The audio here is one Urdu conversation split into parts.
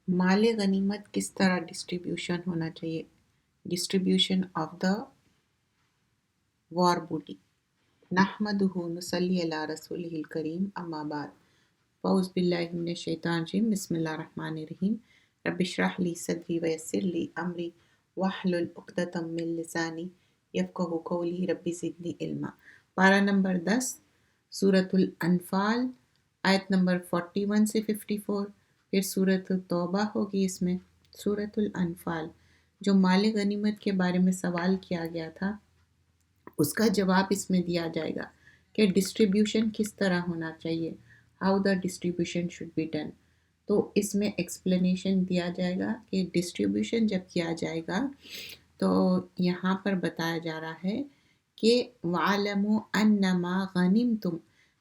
مال غنیمت کس طرح ڈسٹریبیوشن ہونا چاہیے؟ ڈسٹریبیوشن آف دا وار بوٹی. نحمدہ نصلی علی رسولہ الکریم اما بعد فاعوذ باللہ من الشیطان الرجیم بسم اللہ الرحمن الرحیم رب اشرح لی صدری ویسر لی امری واحلل عقدۃ من لسانی یفقہوا قولی رب زدنی علما. پارہ نمبر 10 سورۃ الانفال آیت نمبر 41 سے 54. پھر سورۃ التوبہ ہوگی. اس میں سورۃ الانفال جو مال غنیمت کے بارے میں سوال کیا گیا تھا اس کا جواب اس میں دیا جائے گا کہ ڈسٹریبیوشن کس طرح ہونا چاہیے، how the distribution should be done. تو اس میں ایکسپلینیشن دیا جائے گا کہ ڈسٹریبیوشن جب کیا جائے گا تو یہاں پر بتایا جا رہا ہے کہ وَعَلَمُوا أَنَّمَا غَنِمْتُم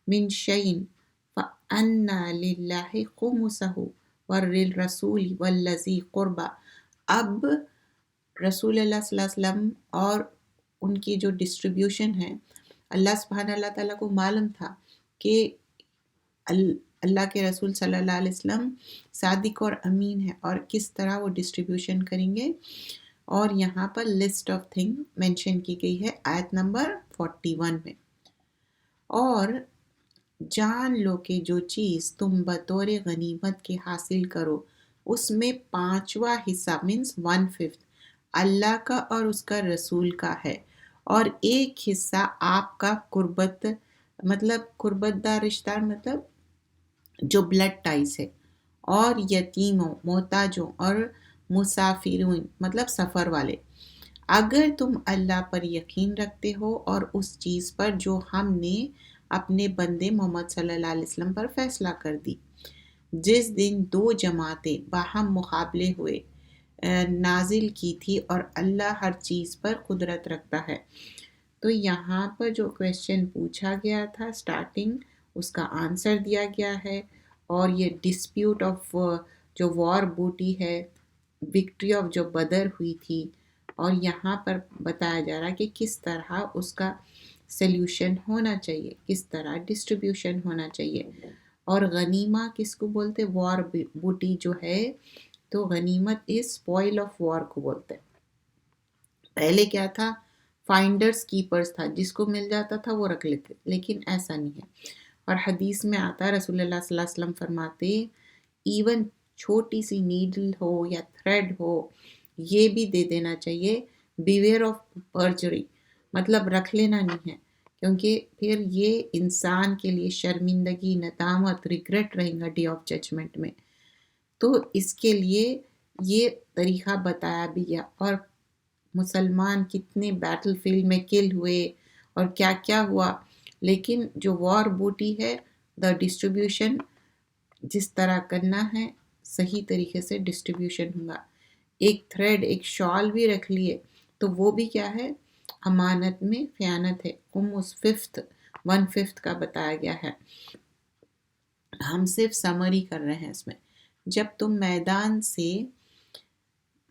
مِّن شَيْءٍ فَأَنَّ لِلَّهِ خُمُسَهُ وَلِلرَّسُولِ وَالَّذِي قُرْبَى. اب رسول اللہ صلی اللہ علیہ وسلم اور ان کی جو ڈسٹریبیوشن ہے، اللہ سبحانہ اللہ تعالیٰ کو معلوم تھا کہ اللہ کے رسول صلی اللہ علیہ وسلم صادق اور امین ہے اور کس طرح وہ ڈسٹریبیوشن کریں گے. اور یہاں پر لسٹ آف تھنگ مینشن کی گئی ہے آیت نمبر 41 میں. اور جان لو کہ جو چیز تم بطور غنیمت کے حاصل کرو اس میں 5واں حصہ مینس 1/5 اللہ کا اور اس کا رسول کا ہے، اور 1 حصہ آپ کا قربت دار رشتہ مطلب جو بلڈ ٹائز ہے، اور یتیموں، محتاجوں اور مسافرون مطلب سفر والے. اگر تم اللہ پر یقین رکھتے ہو اور اس چیز پر جو ہم نے اپنے بندے محمد صلی اللہ علیہ وسلم پر فیصلہ کر دی، جس دن 2 جماعتیں باہم مقابلے ہوئے نازل کی تھی، اور اللہ ہر چیز پر قدرت رکھتا ہے. تو یہاں پر جو کویسچن پوچھا گیا تھا سٹارٹنگ، اس کا آنسر دیا گیا ہے. اور یہ ڈسپیوٹ آف جو وار بوٹی ہے، وکٹری آف جو بدر ہوئی تھی، اور یہاں پر بتایا جا رہا ہے کہ کس طرح اس کا سلیوشن ہونا چاہیے، کس طرح ڈسٹریبیوشن ہونا چاہیے. اور غنیمہ کس کو بولتے؟ وار بوٹی جو ہے، تو غنیمت از اسپوائل آف وار کو بولتے. پہلے کیا تھا؟ فائنڈرز کیپرز تھا، جس کو مل جاتا تھا وہ رکھ لیتے، لیکن ایسا نہیں ہے. اور حدیث میں آتا رسول اللہ صلی اللہ علیہ وسلم فرماتے ایون چھوٹی سی نیڈل ہو یا تھریڈ ہو یہ بھی دے دینا چاہیے. بیویئر آف پرجری مطلب رکھ لینا نہیں ہے، کیونکہ پھر یہ انسان کے لیے شرمندگی، ندامت، ریگریٹ رہیں گا ڈے آف ججمنٹ میں. تو اس کے لیے یہ طریقہ بتایا بھی گیا. اور مسلمان کتنے بیٹل فیلڈ میں کل ہوئے اور کیا کیا ہوا، لیکن جو وار بوٹی ہے، دا ڈسٹریبیوشن جس طرح کرنا ہے صحیح طریقے سے ڈسٹریبیوشن ہوگا. ایک تھریڈ، ایک شال بھی رکھ لیے تو وہ بھی کیا ہے؟ امانت میں خیانت ہے. خمس 1/5 کا بتایا گیا ہے. ہم صرف سمری کر رہے ہیں اس میں. جب تم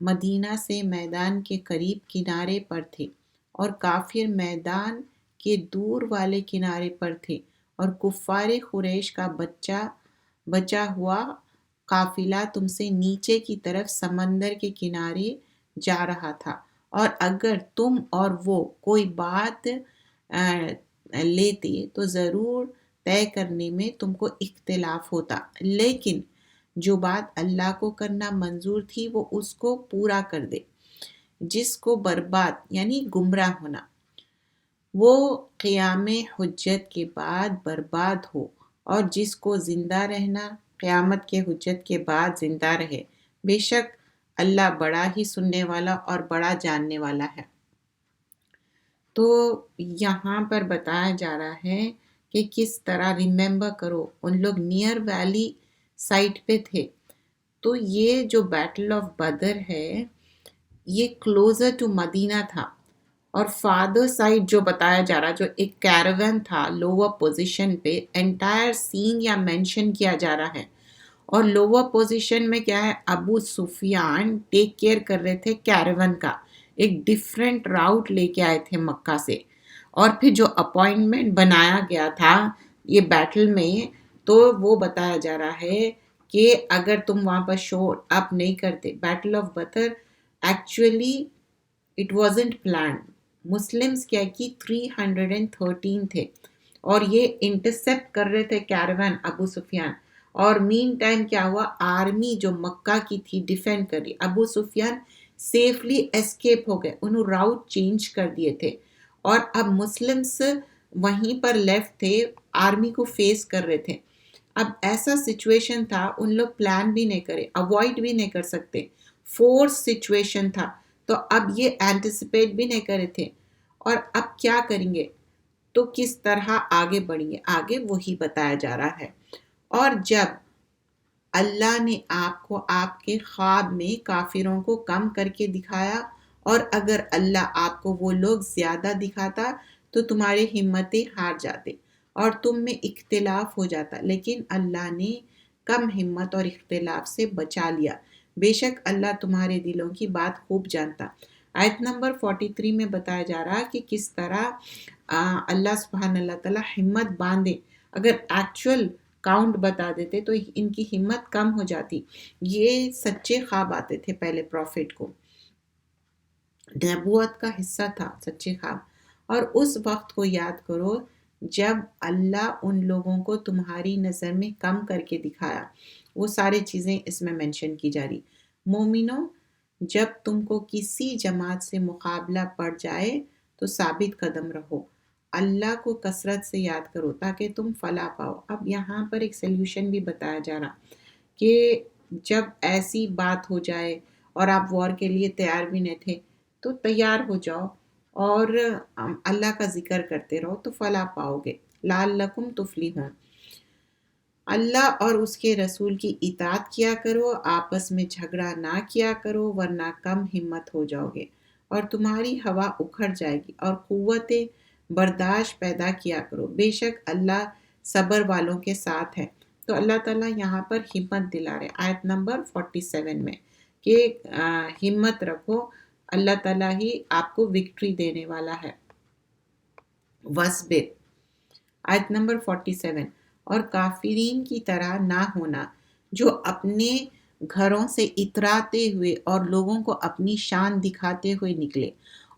مدینہ سے میدان کے قریب کنارے پر تھے اور کافر میدان کے دور والے کنارے پر تھے، اور کفار قریش کا بچا ہوا قافلہ تم سے نیچے کی طرف سمندر کے کنارے جا رہا تھا، اور اگر تم اور وہ کوئی بات لیتے تو ضرور طے کرنے میں تم کو اختلاف ہوتا، لیکن جو بات اللہ کو کرنا منظور تھی وہ اس کو پورا کر دے. جس کو برباد یعنی گمراہ ہونا، وہ قیام حجت کے بعد برباد ہو، اور جس کو زندہ رہنا قیامت کے حجت کے بعد زندہ رہے. بے شک اللہ بڑا ہی سننے والا اور بڑا جاننے والا ہے. تو یہاں پر بتایا جا رہا ہے کہ کس طرح ریممبر کرو. ان لوگ نیئر ویلی سائٹ پہ تھے، تو یہ جو بیٹل آف بدر ہے یہ کلوزر ٹو مدینہ تھا. اور فادر سائڈ جو بتایا جا رہا، جو ایک کیراون تھا لوور پوزیشن پہ، انٹائر سین یا مینشن کیا جا رہا ہے. اور لوور پوزیشن میں کیا ہے؟ ابو سفیان ٹیک کیئر کر رہے تھے کیراون کا، ایک ڈیفرنٹ راؤٹ لے کے آئے تھے مکہ سے. اور پھر جو اپوائنٹمنٹ بنایا گیا تھا یہ بیٹل میں، تو وہ بتایا جا رہا ہے کہ اگر تم وہاں پر شو اپ نہیں کرتے. Battle of Badr actually it wasn't planned. Muslims کیا کی 313 تھے اور یہ انٹرسپٹ کر رہے تھے کیروان ابو سفیان. اور مین ٹائم کیا ہوا، آرمی جو مکہ کی تھی ڈیفینڈ کر رہی، ابو سفیان سیفلی اسکیپ ہو گئے، انہوں راؤٹ چینج کر دیے تھے. اور اب مسلمس وہیں پر لیفٹ تھے، آرمی کو فیس کر رہے تھے. اب ایسا سچویشن تھا، ان لوگ پلان بھی نہیں کرے، اوائڈ بھی نہیں کر سکتے، فورس سچویشن تھا. تو اب یہ اینٹیسپیٹ بھی نہیں کرے تھے. اور اب کیا کریں گے، تو کس طرح آگے بڑھیں گے، آگے وہی بتایا جا رہا ہے. اور جب اللہ نے آپ کو آپ کے خواب میں کافروں کو کم کر کے دکھایا، اور اگر اللہ آپ کو وہ لوگ زیادہ دکھاتا تو تمہارے ہمتیں ہار جاتے اور تم میں اختلاف ہو جاتا، لیکن اللہ نے کم ہمت اور اختلاف سے بچا لیا. بے شک اللہ تمہارے دلوں کی بات خوب جانتا. آیت نمبر 43 میں بتایا جا رہا کہ کس طرح اللہ سبحانہ اللہ تعالیٰ ہمت باندھے. اگر ایکچول کاؤنٹ بتا دیتے تو ان کی ہمت کم ہو جاتی. یہ سچے خواب آتے تھے پہلے پروفٹ کو، نبوت کا حصہ تھا سچے خواب. اور اس وقت کو یاد کرو جب اللہ ان لوگوں کو تمہاری نظر میں کم کر کے دکھایا. وہ سارے چیزیں اس میں مینشن کی جا رہی. مومنوں، جب تم کو کسی جماعت سے مقابلہ پڑ جائے تو ثابت قدم رہو، اللہ کو کثرت سے یاد کرو تاکہ تم فلاح پاؤ. اب یہاں پر ایک سلیوشن بھی بتایا جا رہا کہ جب ایسی بات ہو جائے اور آپ وار کے لیے تیار بھی نہیں تھے تو تیار ہو جاؤ اور اللہ کا ذکر کرتے رہو تو فلاح پاؤ گے. لعلکم تفلحون. اللہ اور اس کے رسول کی اطاعت کیا کرو، آپس میں جھگڑا نہ کیا کرو ورنہ کم ہمت ہو جاؤ گے اور تمہاری ہوا اکھڑ جائے گی. اور قوت برداشت پیدا کیا کرو، بے شک اللہ صبر والوں کے ساتھ ہے. تو اللہ تعالیٰ یہاں پر ہمت دلا رہے آیت نمبر 47 میں کہ ہمت رکھو، اللہ تعالیٰ ہی آپ کو وکٹری دینے والا ہے. وَاصْبِرْ. آیت نمبر 47. اور کافرین کی طرح نہ ہونا جو اپنے گھروں سے اتراتے ہوئے اور لوگوں کو اپنی شان دکھاتے ہوئے نکلے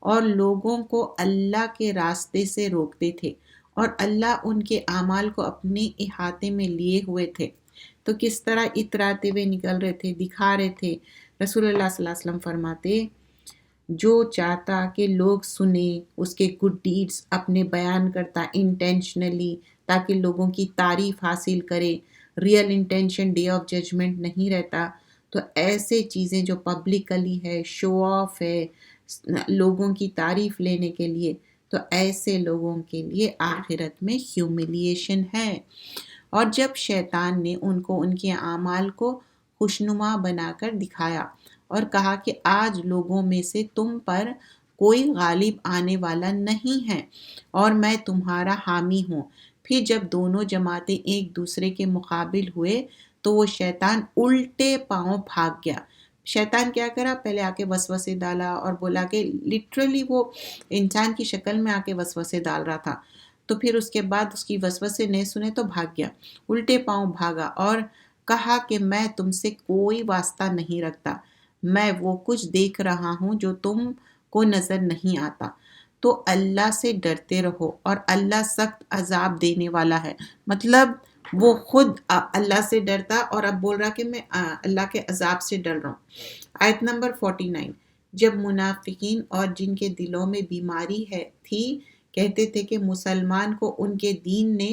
اور لوگوں کو اللہ کے راستے سے روکتے تھے، اور اللہ ان کے اعمال کو اپنے احاطے میں لیے ہوئے تھے. تو کس طرح اتراتے ہوئے نکل رہے تھے، دکھا رہے تھے. رسول اللہ صلی اللہ علیہ وسلم فرماتے جو چاہتا کہ لوگ سنیں اس کے گڈ ڈیڈز اپنے بیان کرتا انٹینشنلی تاکہ لوگوں کی تعریف حاصل کرے، real intention day of judgment نہیں رہتا. تو ایسے چیزیں جو پبلکلی ہے، شو آف ہے لوگوں کی تعریف لینے کے لیے، تو ایسے لوگوں کے لیے آخرت میں ہیوملیشن ہے. اور جب شیطان نے ان کو ان کے اعمال کو خوشنما بنا کر دکھایا اور کہا کہ آج لوگوں میں سے تم پر کوئی غالب آنے والا نہیں ہے اور میں تمہارا حامی ہوں، پھر جب دونوں جماعتیں ایک دوسرے کے مقابل ہوئے تو وہ شیطان الٹے پاؤں بھاگ گیا. شیطان کیا کرا، پہلے آ کے وسوسے ڈالا اور بولا کہ لٹرلی وہ انسان کی شکل میں آ کے وسوسے ڈال رہا تھا. تو پھر اس کے بعد اس کی وسوسے نہیں سنے تو بھاگ گیا، الٹے پاؤں بھاگا اور کہا کہ میں تم سے کوئی واسطہ نہیں رکھتا، میں وہ کچھ دیکھ رہا ہوں جو تم کو نظر نہیں آتا. تو اللہ سے ڈرتے رہو اور اللہ سخت عذاب دینے والا ہے. مطلب وہ خود اللہ سے ڈرتا اور اب بول رہا کہ میں اللہ کے عذاب سے ڈر رہا ہوں. آیت نمبر 49. جب منافقین اور جن کے دلوں میں بیماری تھی کہتے تھے کہ مسلمان کو ان کے دین نے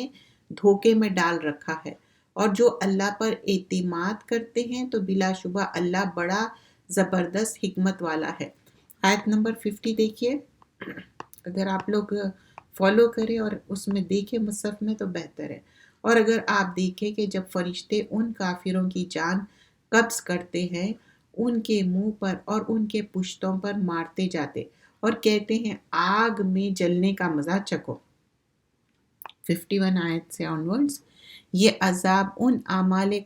دھوکے میں ڈال رکھا ہے، اور جو اللہ پر اعتماد کرتے ہیں تو بلا شبہ اللہ بڑا زبردست حکمت والا ہے. آیت نمبر 50 دیکھیے، اگر آپ لوگ فالو کریں اور اس میں دیکھیں مصحف میں تو بہتر ہے. اور اگر آپ دیکھیں کہ جب فرشتے ان کافروں کی جان قبض کرتے ہیں ان کے منہ پر اور ان کے پشتوں پر مارتے جاتے اور کہتے ہیں آگ میں جلنے کا مزہ چکھو. 51 آیت سے آنورڈز. یہ عذاب ان اعمال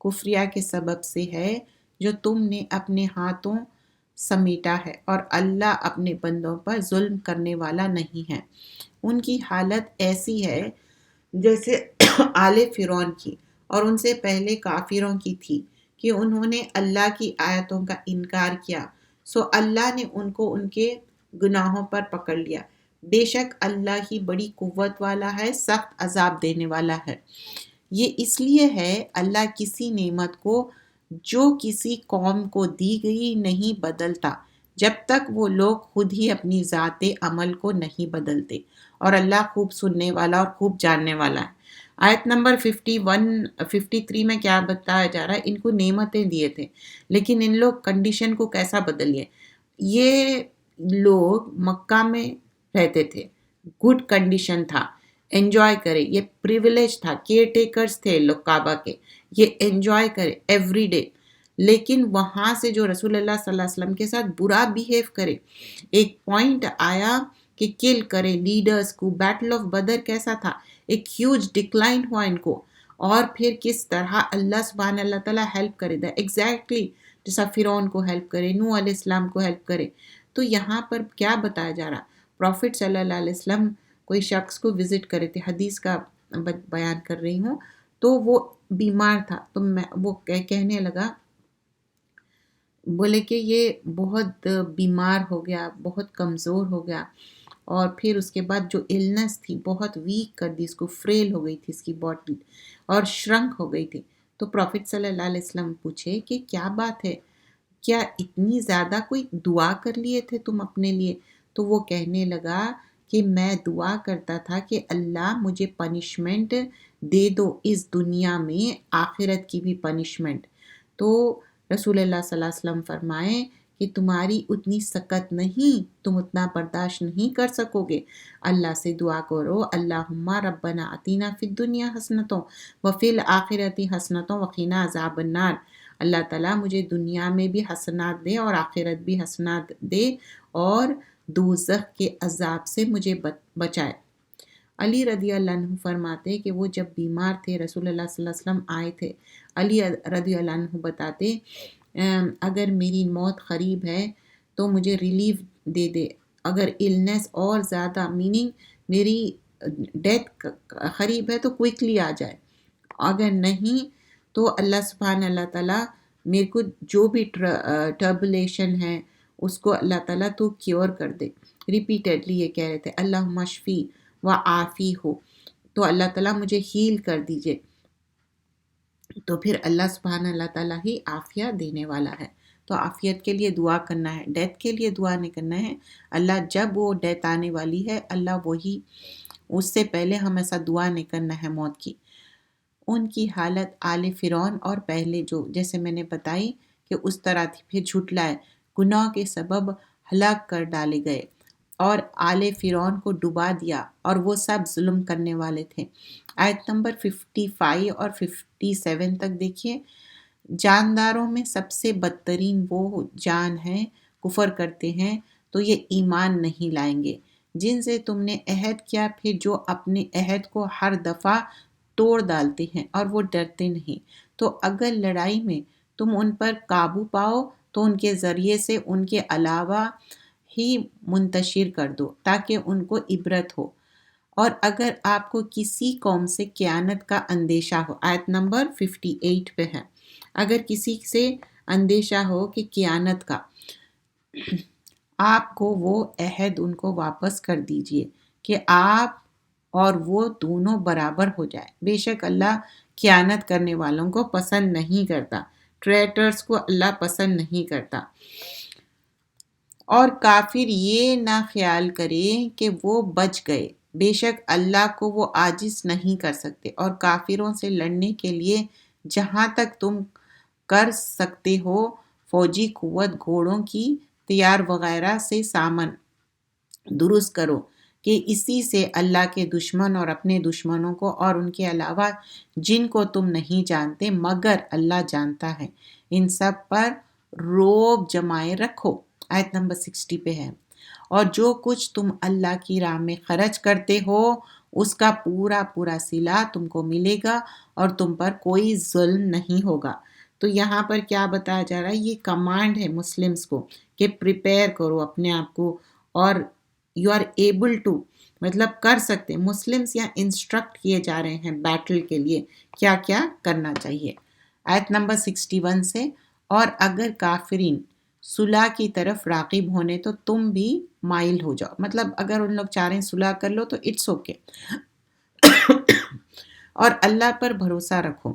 کفریہ کے سبب سے ہے جو تم نے اپنے ہاتھوں سمیٹا ہے، اور اللہ اپنے بندوں پر ظلم کرنے والا نہیں ہے. ان کی حالت ایسی ہے جیسے آل فرعون کی، اور ان سے پہلے کافروں کی تھی کہ انہوں نے اللہ کی آیتوں کا انکار کیا، سو اللہ نے ان کو ان کے گناہوں پر پکڑ لیا۔ بے شک اللہ ہی بڑی قوت والا ہے، سخت عذاب دینے والا ہے۔ یہ اس لیے ہے اللہ کسی نعمت کو جو کسی قوم کو دی گئی نہیں بدلتا جب تک وہ لوگ خود ہی اپنی ذات عمل کو نہیں بدلتے، اور اللہ خوب سننے والا اور خوب جاننے والا ہے۔ آیت نمبر 53 میں کیا بتایا جا رہا ہے؟ ان کو نعمتیں دیے تھے لیکن ان لوگ کنڈیشن کو کیسا بدل لیے۔ یہ لوگ مکہ میں رہتے تھے، گڈ کنڈیشن تھا، انجوائے کرے، یہ پریویلیج تھا، کیئر ٹیکرز تھے لوگ کعبہ کے، یہ انجوائے کرے ایوری ڈے۔ لیکن وہاں سے جو رسول اللہ صلی اللہ علیہ وسلم کے ساتھ برا بیہیو کرے، ایک پوائنٹ آیا کہ کل کرے لیڈرز کو۔ بیٹل آف بدر کیسا تھا؟ ایک ہیوج ڈکلائن ہوا ان کو، اور پھر کس طرح اللہ سبحانہ اللہ تعالیٰ ہیلپ کرے دا ایگزیکٹلی جیسا فرعون کو ہیلپ کرے، نوح علیہ السلام کو ہیلپ کرے۔ تو یہاں پر کیا بتایا جا رہا؟ پروفٹ صلی اللہ علیہ وسلم کوئی شخص کو وزٹ کرے تھے، حدیث کا بیان کر رہی ہوں، تو وہ بیمار تھا، تو وہ کہنے لگا، بولے کہ یہ بہت بیمار ہو گیا، بہت کمزور ہو گیا، اور پھر اس کے بعد جو النس تھی بہت ویک کر دی اس کو، فریل ہو گئی تھی اس کی باڈی اور شرنک ہو گئی تھی۔ تو پروفٹ صلی اللہ علیہ وسلم پوچھے کہ کیا بات ہے، کیا اتنی زیادہ کوئی دعا کر لیے تھے تم اپنے لیے؟ تو وہ کہنے لگا کہ میں دعا کرتا تھا کہ اللہ مجھے پنشمنٹ دے دو اس دنیا میں، آخرت کی بھی پنشمنٹ۔ تو رسول اللہ صلی اللہ علیہ وسلم فرمائیں کہ تمہاری اتنی سکت نہیں، تم اتنا برداشت نہیں کر سکو گے، اللہ سے دعا کرو، اللہم ربنا آتینا فی الدنیا حسنتوں وفی الآخرۃ حسنتوں وقنا عذاب النار۔ اللہ تعالیٰ مجھے دنیا میں بھی حسنات دے اور آخرت بھی حسنات دے اور دوزخ کے عذاب سے مجھے بچائے۔ علی رضی اللہ عنہ فرماتے کہ وہ جب بیمار تھے رسول اللہ صلی اللہ علیہ وسلم آئے تھے، علی رضی اللہ عنہ بتاتے اگر میری موت قریب ہے تو مجھے ریلیف دے دے، اگر النس اور زیادہ میننگ میری ڈیتھ قریب ہے تو کوئکلی آ جائے، اگر نہیں تو اللہ سبحانہ اللہ تعالیٰ میرے کو جو بھی ٹربولیشن ہے اس کو اللہ تعالیٰ تو کیور کر دے۔ ریپیٹیڈلی یہ کہہ رہے تھے اللہم اشفی و عافی ہو، تو اللہ تعالیٰ مجھے ہیل کر دیجئے، تو پھر اللہ سبحانہ اللہ تعالیٰ ہی عافیہ دینے والا ہے۔ تو عافیت کے لیے دعا کرنا ہے، ڈیتھ کے لیے دعا نہیں کرنا ہے۔ اللہ جب وہ ڈیتھ آنے والی ہے اللہ وہی، اس سے پہلے ہم ایسا دعا نہیں کرنا ہے موت کی۔ ان کی حالت آل فرعون اور پہلے جو جیسے میں نے بتائی کہ اس طرح تھی، پھر جھٹلائے، گناہ کے سبب ہلاک کر ڈالے گئے اور آل فرعون کو ڈبا دیا، اور وہ سب ظلم کرنے والے تھے۔ آیت نمبر 55 اور 57 تک دیکھیے۔ جانداروں میں سب سے بدترین وہ جان ہیں کفر کرتے ہیں تو یہ ایمان نہیں لائیں گے، جن سے تم نے عہد کیا پھر جو اپنے عہد کو ہر دفعہ توڑ ڈالتے ہیں اور وہ ڈرتے نہیں۔ تو اگر لڑائی میں تم ان پر قابو پاؤ تو ان کے ذریعے سے ان کے علاوہ ہی منتشر کر دو تاکہ ان کو عبرت ہو، اور اگر آپ کو کسی قوم سے خیانت کا اندیشہ ہو، آیت نمبر 58 پہ ہے، اگر کسی سے اندیشہ ہو کہ خیانت کا، آپ کو وہ عہد ان کو واپس کر دیجئے کہ آپ اور وہ دونوں برابر ہو جائے۔ بے شک اللہ خیانت کرنے والوں کو پسند نہیں کرتا، ٹریٹرز کو اللہ پسند نہیں کرتا۔ اور کافر یہ نہ خیال کرے کہ وہ بچ گئے، بے شک اللہ کو وہ عاجز نہیں کر سکتے، اور کافروں سے لڑنے کے لیے جہاں تک تم کر سکتے ہو فوجی قوت، گھوڑوں کی تیار وغیرہ سے سامان درست کرو، کہ اسی سے اللہ کے دشمن اور اپنے دشمنوں کو اور ان کے علاوہ جن کو تم نہیں جانتے مگر اللہ جانتا ہے، ان سب پر روب جمائے رکھو۔ آیت نمبر 60 پہ ہے، اور جو کچھ تم اللہ کی راہ میں خرچ کرتے ہو اس کا پورا پورا صلہ تم کو ملے گا اور تم پر کوئی ظلم نہیں ہوگا۔ تو یہاں پر کیا بتایا جا رہا ہے؟ یہ کمانڈ ہے مسلمز کو کہ پریپیئر کرو اپنے آپ کو، اور یو آر ایبل ٹو، مطلب کر سکتے۔ مسلمز یہاں انسٹرکٹ کیے جا رہے ہیں بیٹل کے لیے کیا کیا کرنا چاہیے. آیت نمبر 61 سے، اور اگر کافرین صلح کی طرف راغب ہونے تو تم بھی مائل ہو جاؤ. مطلب اگر ان لوگ چاہ رہے ہیں صلح کر لو تو اٹس اوکے. اور اللہ پر بھروسہ رکھو،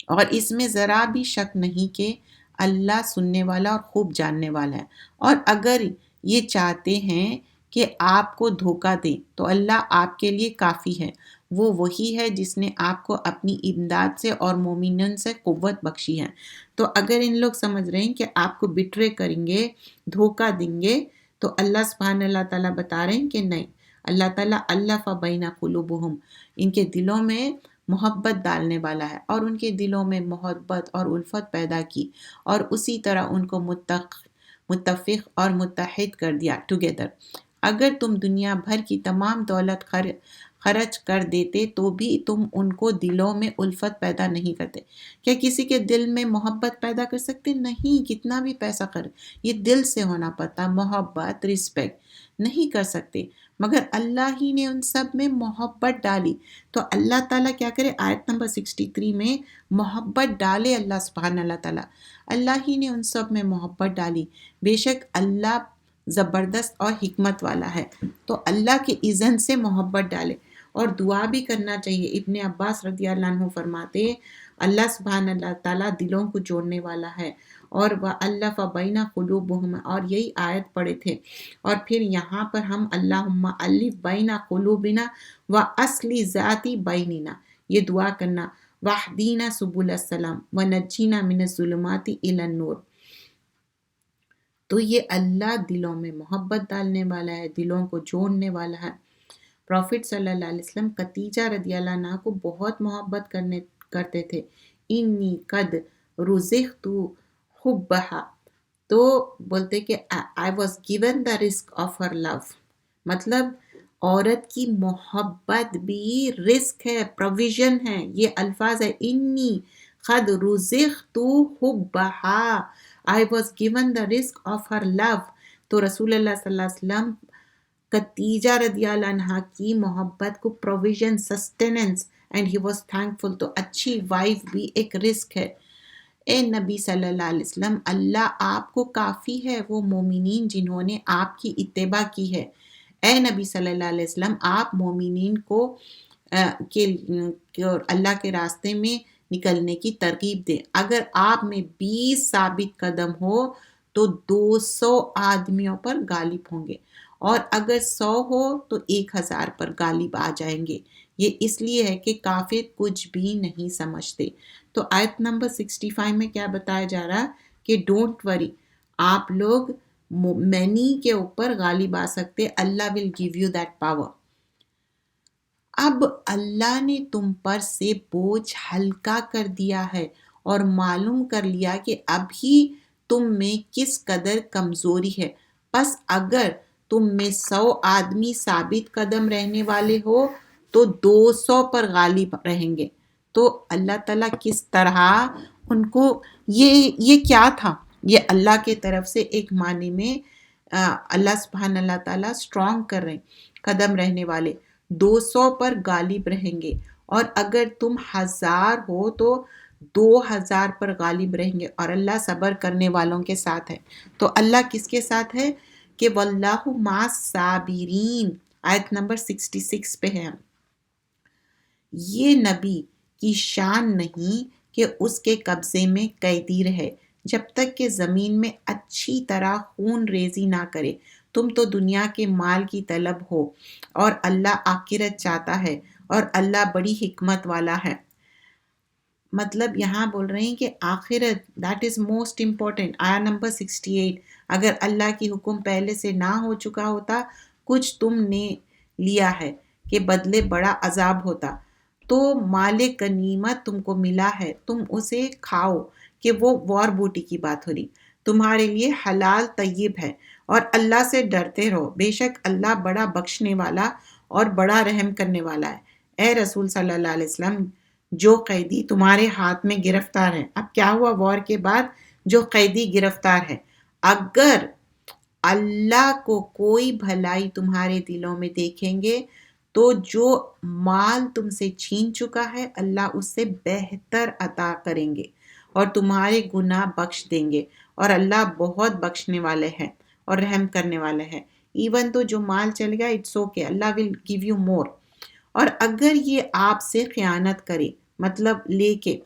اور اس میں ذرا بھی شک نہیں کہ اللہ سننے والا اور خوب جاننے والا ہے. اور اگر یہ چاہتے ہیں کہ آپ کو دھوکہ دیں تو اللہ آپ کے لیے کافی ہے. وہ وہی ہے جس نے آپ کو اپنی امداد سے اور مومنین سے قوت بخشی ہے. تو اگر ان لوگ سمجھ رہے ہیں کہ آپ کو بٹرے کریں گے، دھوکہ دیں گے، تو اللہ سبحانہ اللہ تعالیٰ بتا رہے ہیں کہ نہیں. اللہ تعالیٰ الف بین قلوبہم، ان کے دلوں میں محبت ڈالنے والا ہے، اور ان کے دلوں میں محبت اور الفت پیدا کی، اور اسی طرح ان کو متفق اور متحد کر دیا ٹوگیدر. اگر تم دنیا بھر کی تمام دولت خرچ کر دیتے تو بھی تم ان کو دلوں میں الفت پیدا نہیں کرتے. کیا کسی کے دل میں محبت پیدا کر سکتے؟ نہیں. کتنا بھی پیسہ یہ دل سے ہونا پڑتا. محبت، رسپیکٹ نہیں کر سکتے. مگر اللہ ہی نے ان سب میں محبت ڈالی. تو اللہ تعالیٰ کیا کرے؟ آیت نمبر 63 میں محبت ڈالے اللہ سبحانہ اللہ تعالیٰ. اللہ ہی نے ان سب میں محبت ڈالی. بے شک اللہ زبردست اور حکمت والا ہے. تو اللہ کے اذن سے محبت ڈالے، اور دعا بھی کرنا چاہیے. ابن عباس رضی اللہ عنہ فرماتے اللہ سبحانہ اللہ تعالیٰ دلوں کو جوڑنے والا ہے. اور وَأَلَّفَ بَيْنَ قُلُوبِهِمْ، اور یہی آیت پڑھے تھے. اور پھر یہاں پر ہم اللہم الف بین قلوبنا وَأَصْلِ ذَاتِ بَيْنِنَا، یہ دعا کرنا. وَاهْدِنَا سُبُلَ السَّلَامِ وَنَجِّنَا مِنَ الظُّلُمَاتِ إِلَى النُّورِ. تو یہ اللہ دلوں میں محبت ڈالنے والا ہے، دلوں کو جوڑنے والا ہے. پروفٹ صلی اللہ علیہ وسلم خدیجہ رضی اللہ عنہ کو بہت محبت کرتے تھے. انی قد رزقت حبها، تو بولتے کہ I was given the risk of her love. مطلب عورت کی محبت بھی رزق ہے، پروویژن ہے. یہ الفاظ ہے انی قد رزقت حبها، I was given the risk of her love. تو رسول اللہ صلی اللہ علیہ وسلم خدیجہ رضی اللہ عنہ کی محبت کو provision, sustenance, and he was thankful. تو اچھی وائف بھی ایک رزق ہے. اے نبی صلی اللہ علیہ وسلم، اللہ آپ کو کافی ہے، وہ مومنین جنہوں نے آپ کی اتباع کی ہے. اے نبی صلی اللہ علیہ وسلم، آپ مومنین کو اللہ کے راستے میں نکلنے کی ترغیب دیں. اگر آپ میں 20 ثابت قدم ہو تو 200 آدمیوں پر غالب ہوں گے، اور اگر 100 ہو تو 1000 پر غالب آ جائیں گے. یہ اس لیے ہے کہ کافر کچھ بھی نہیں سمجھتے. تو آیت نمبر 65 میں کیا بتایا جا رہا کہ ڈونٹ وری، آپ لوگ مینی کے اوپر غالب آ سکتے. اللہ will give you that power. اب اللہ نے تم پر سے بوجھ ہلکا کر دیا ہے، اور معلوم کر لیا کہ ابھی تم میں کس قدر کمزوری ہے. پس اگر تم میں 100 آدمی ثابت قدم رہنے والے ہو تو 200 پر غالب رہیں گے. تو اللہ تعالیٰ کس طرح ان کو یہ کیا تھا؟ یہ اللہ کے طرف سے ایک معنی میں اللہ سبحانہ اللہ تعالیٰ اسٹرانگ کر رہے ہیں. قدم رہنے والے 200 پر غالب رہیں گے، اور اگر تم 1000 ہو تو 2000 پر غالب رہیں گے، اور اللہ صبر کرنے والوں کے ساتھ ہے. تو اللہ کس کے ساتھ ہے؟ کہ واللہ مع الصابرین. آیت نمبر 66 پہ ہے. یہ نبی کی شان نہیں کہ اس کے قبضے میں قیدی رہے جب تک کہ زمین میں اچھی طرح خون ریزی نہ کرے. تم تو دنیا کے مال کی طلب ہو، اور اللہ آخرت چاہتا ہے، اور اللہ بڑی حکمت والا ہے. مطلب یہاں بول رہے ہیں کہ آخرت دیٹ از موسٹ امپورٹنٹ. آیا نمبر 68، اگر اللہ کی حکم پہلے سے نہ ہو چکا ہوتا، کچھ تم نے لیا ہے کہ بدلے بڑا عذاب ہوتا. تو مال غنیمت تم کو ملا ہے، تم اسے کھاؤ، کہ وہ وار بوٹی کی بات ہو رہی. تمہارے لیے حلال طیب ہے، اور اللہ سے ڈرتے رہو. بے شک اللہ بڑا بخشنے والا اور بڑا رحم کرنے والا ہے. اے رسول صلی اللہ علیہ وسلم، جو قیدی تمہارے ہاتھ میں گرفتار ہے، اب کیا ہوا وار کے بعد؟ جو قیدی گرفتار ہے، اگر اللہ کو کوئی بھلائی تمہارے دلوں میں دیکھیں گے تو جو مال تم سے چھین چکا ہے اللہ اس سے بہتر عطا کریں گے اور تمہارے گناہ بخش دیں گے، اور اللہ بہت بخشنے والے ہیں اور رحم کرنے والے ہیں۔ ایون تو جو مال چل گیا it's okay, Allah will give you more. اور اگر یہ آپ سے خیانت کرے، مطلب لے کے،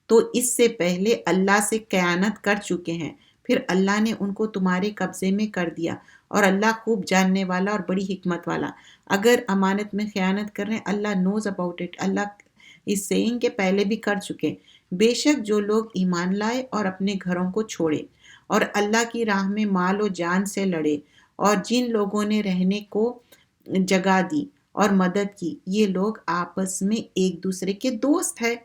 تو اس سے پہلے اللہ سے خیانت کر چکے ہیں، پھر اللہ نے ان کو تمہارے قبضے میں کر دیا، اور اللہ خوب جاننے والا اور بڑی حکمت والا۔ اگر امانت میں خیانت کر رہے ہیں، اللہ نوز اباؤٹ اٹ، اللہ اس سینگ کے پہلے بھی کر چکے۔ بے شک جو لوگ ایمان لائے اور اپنے گھروں کو چھوڑے اور اللہ کی راہ میں مال و جان سے لڑے، اور جن لوگوں نے رہنے کو جگہ دی اور مدد کی، یہ لوگ آپس میں ایک دوسرے کے دوست ہیں۔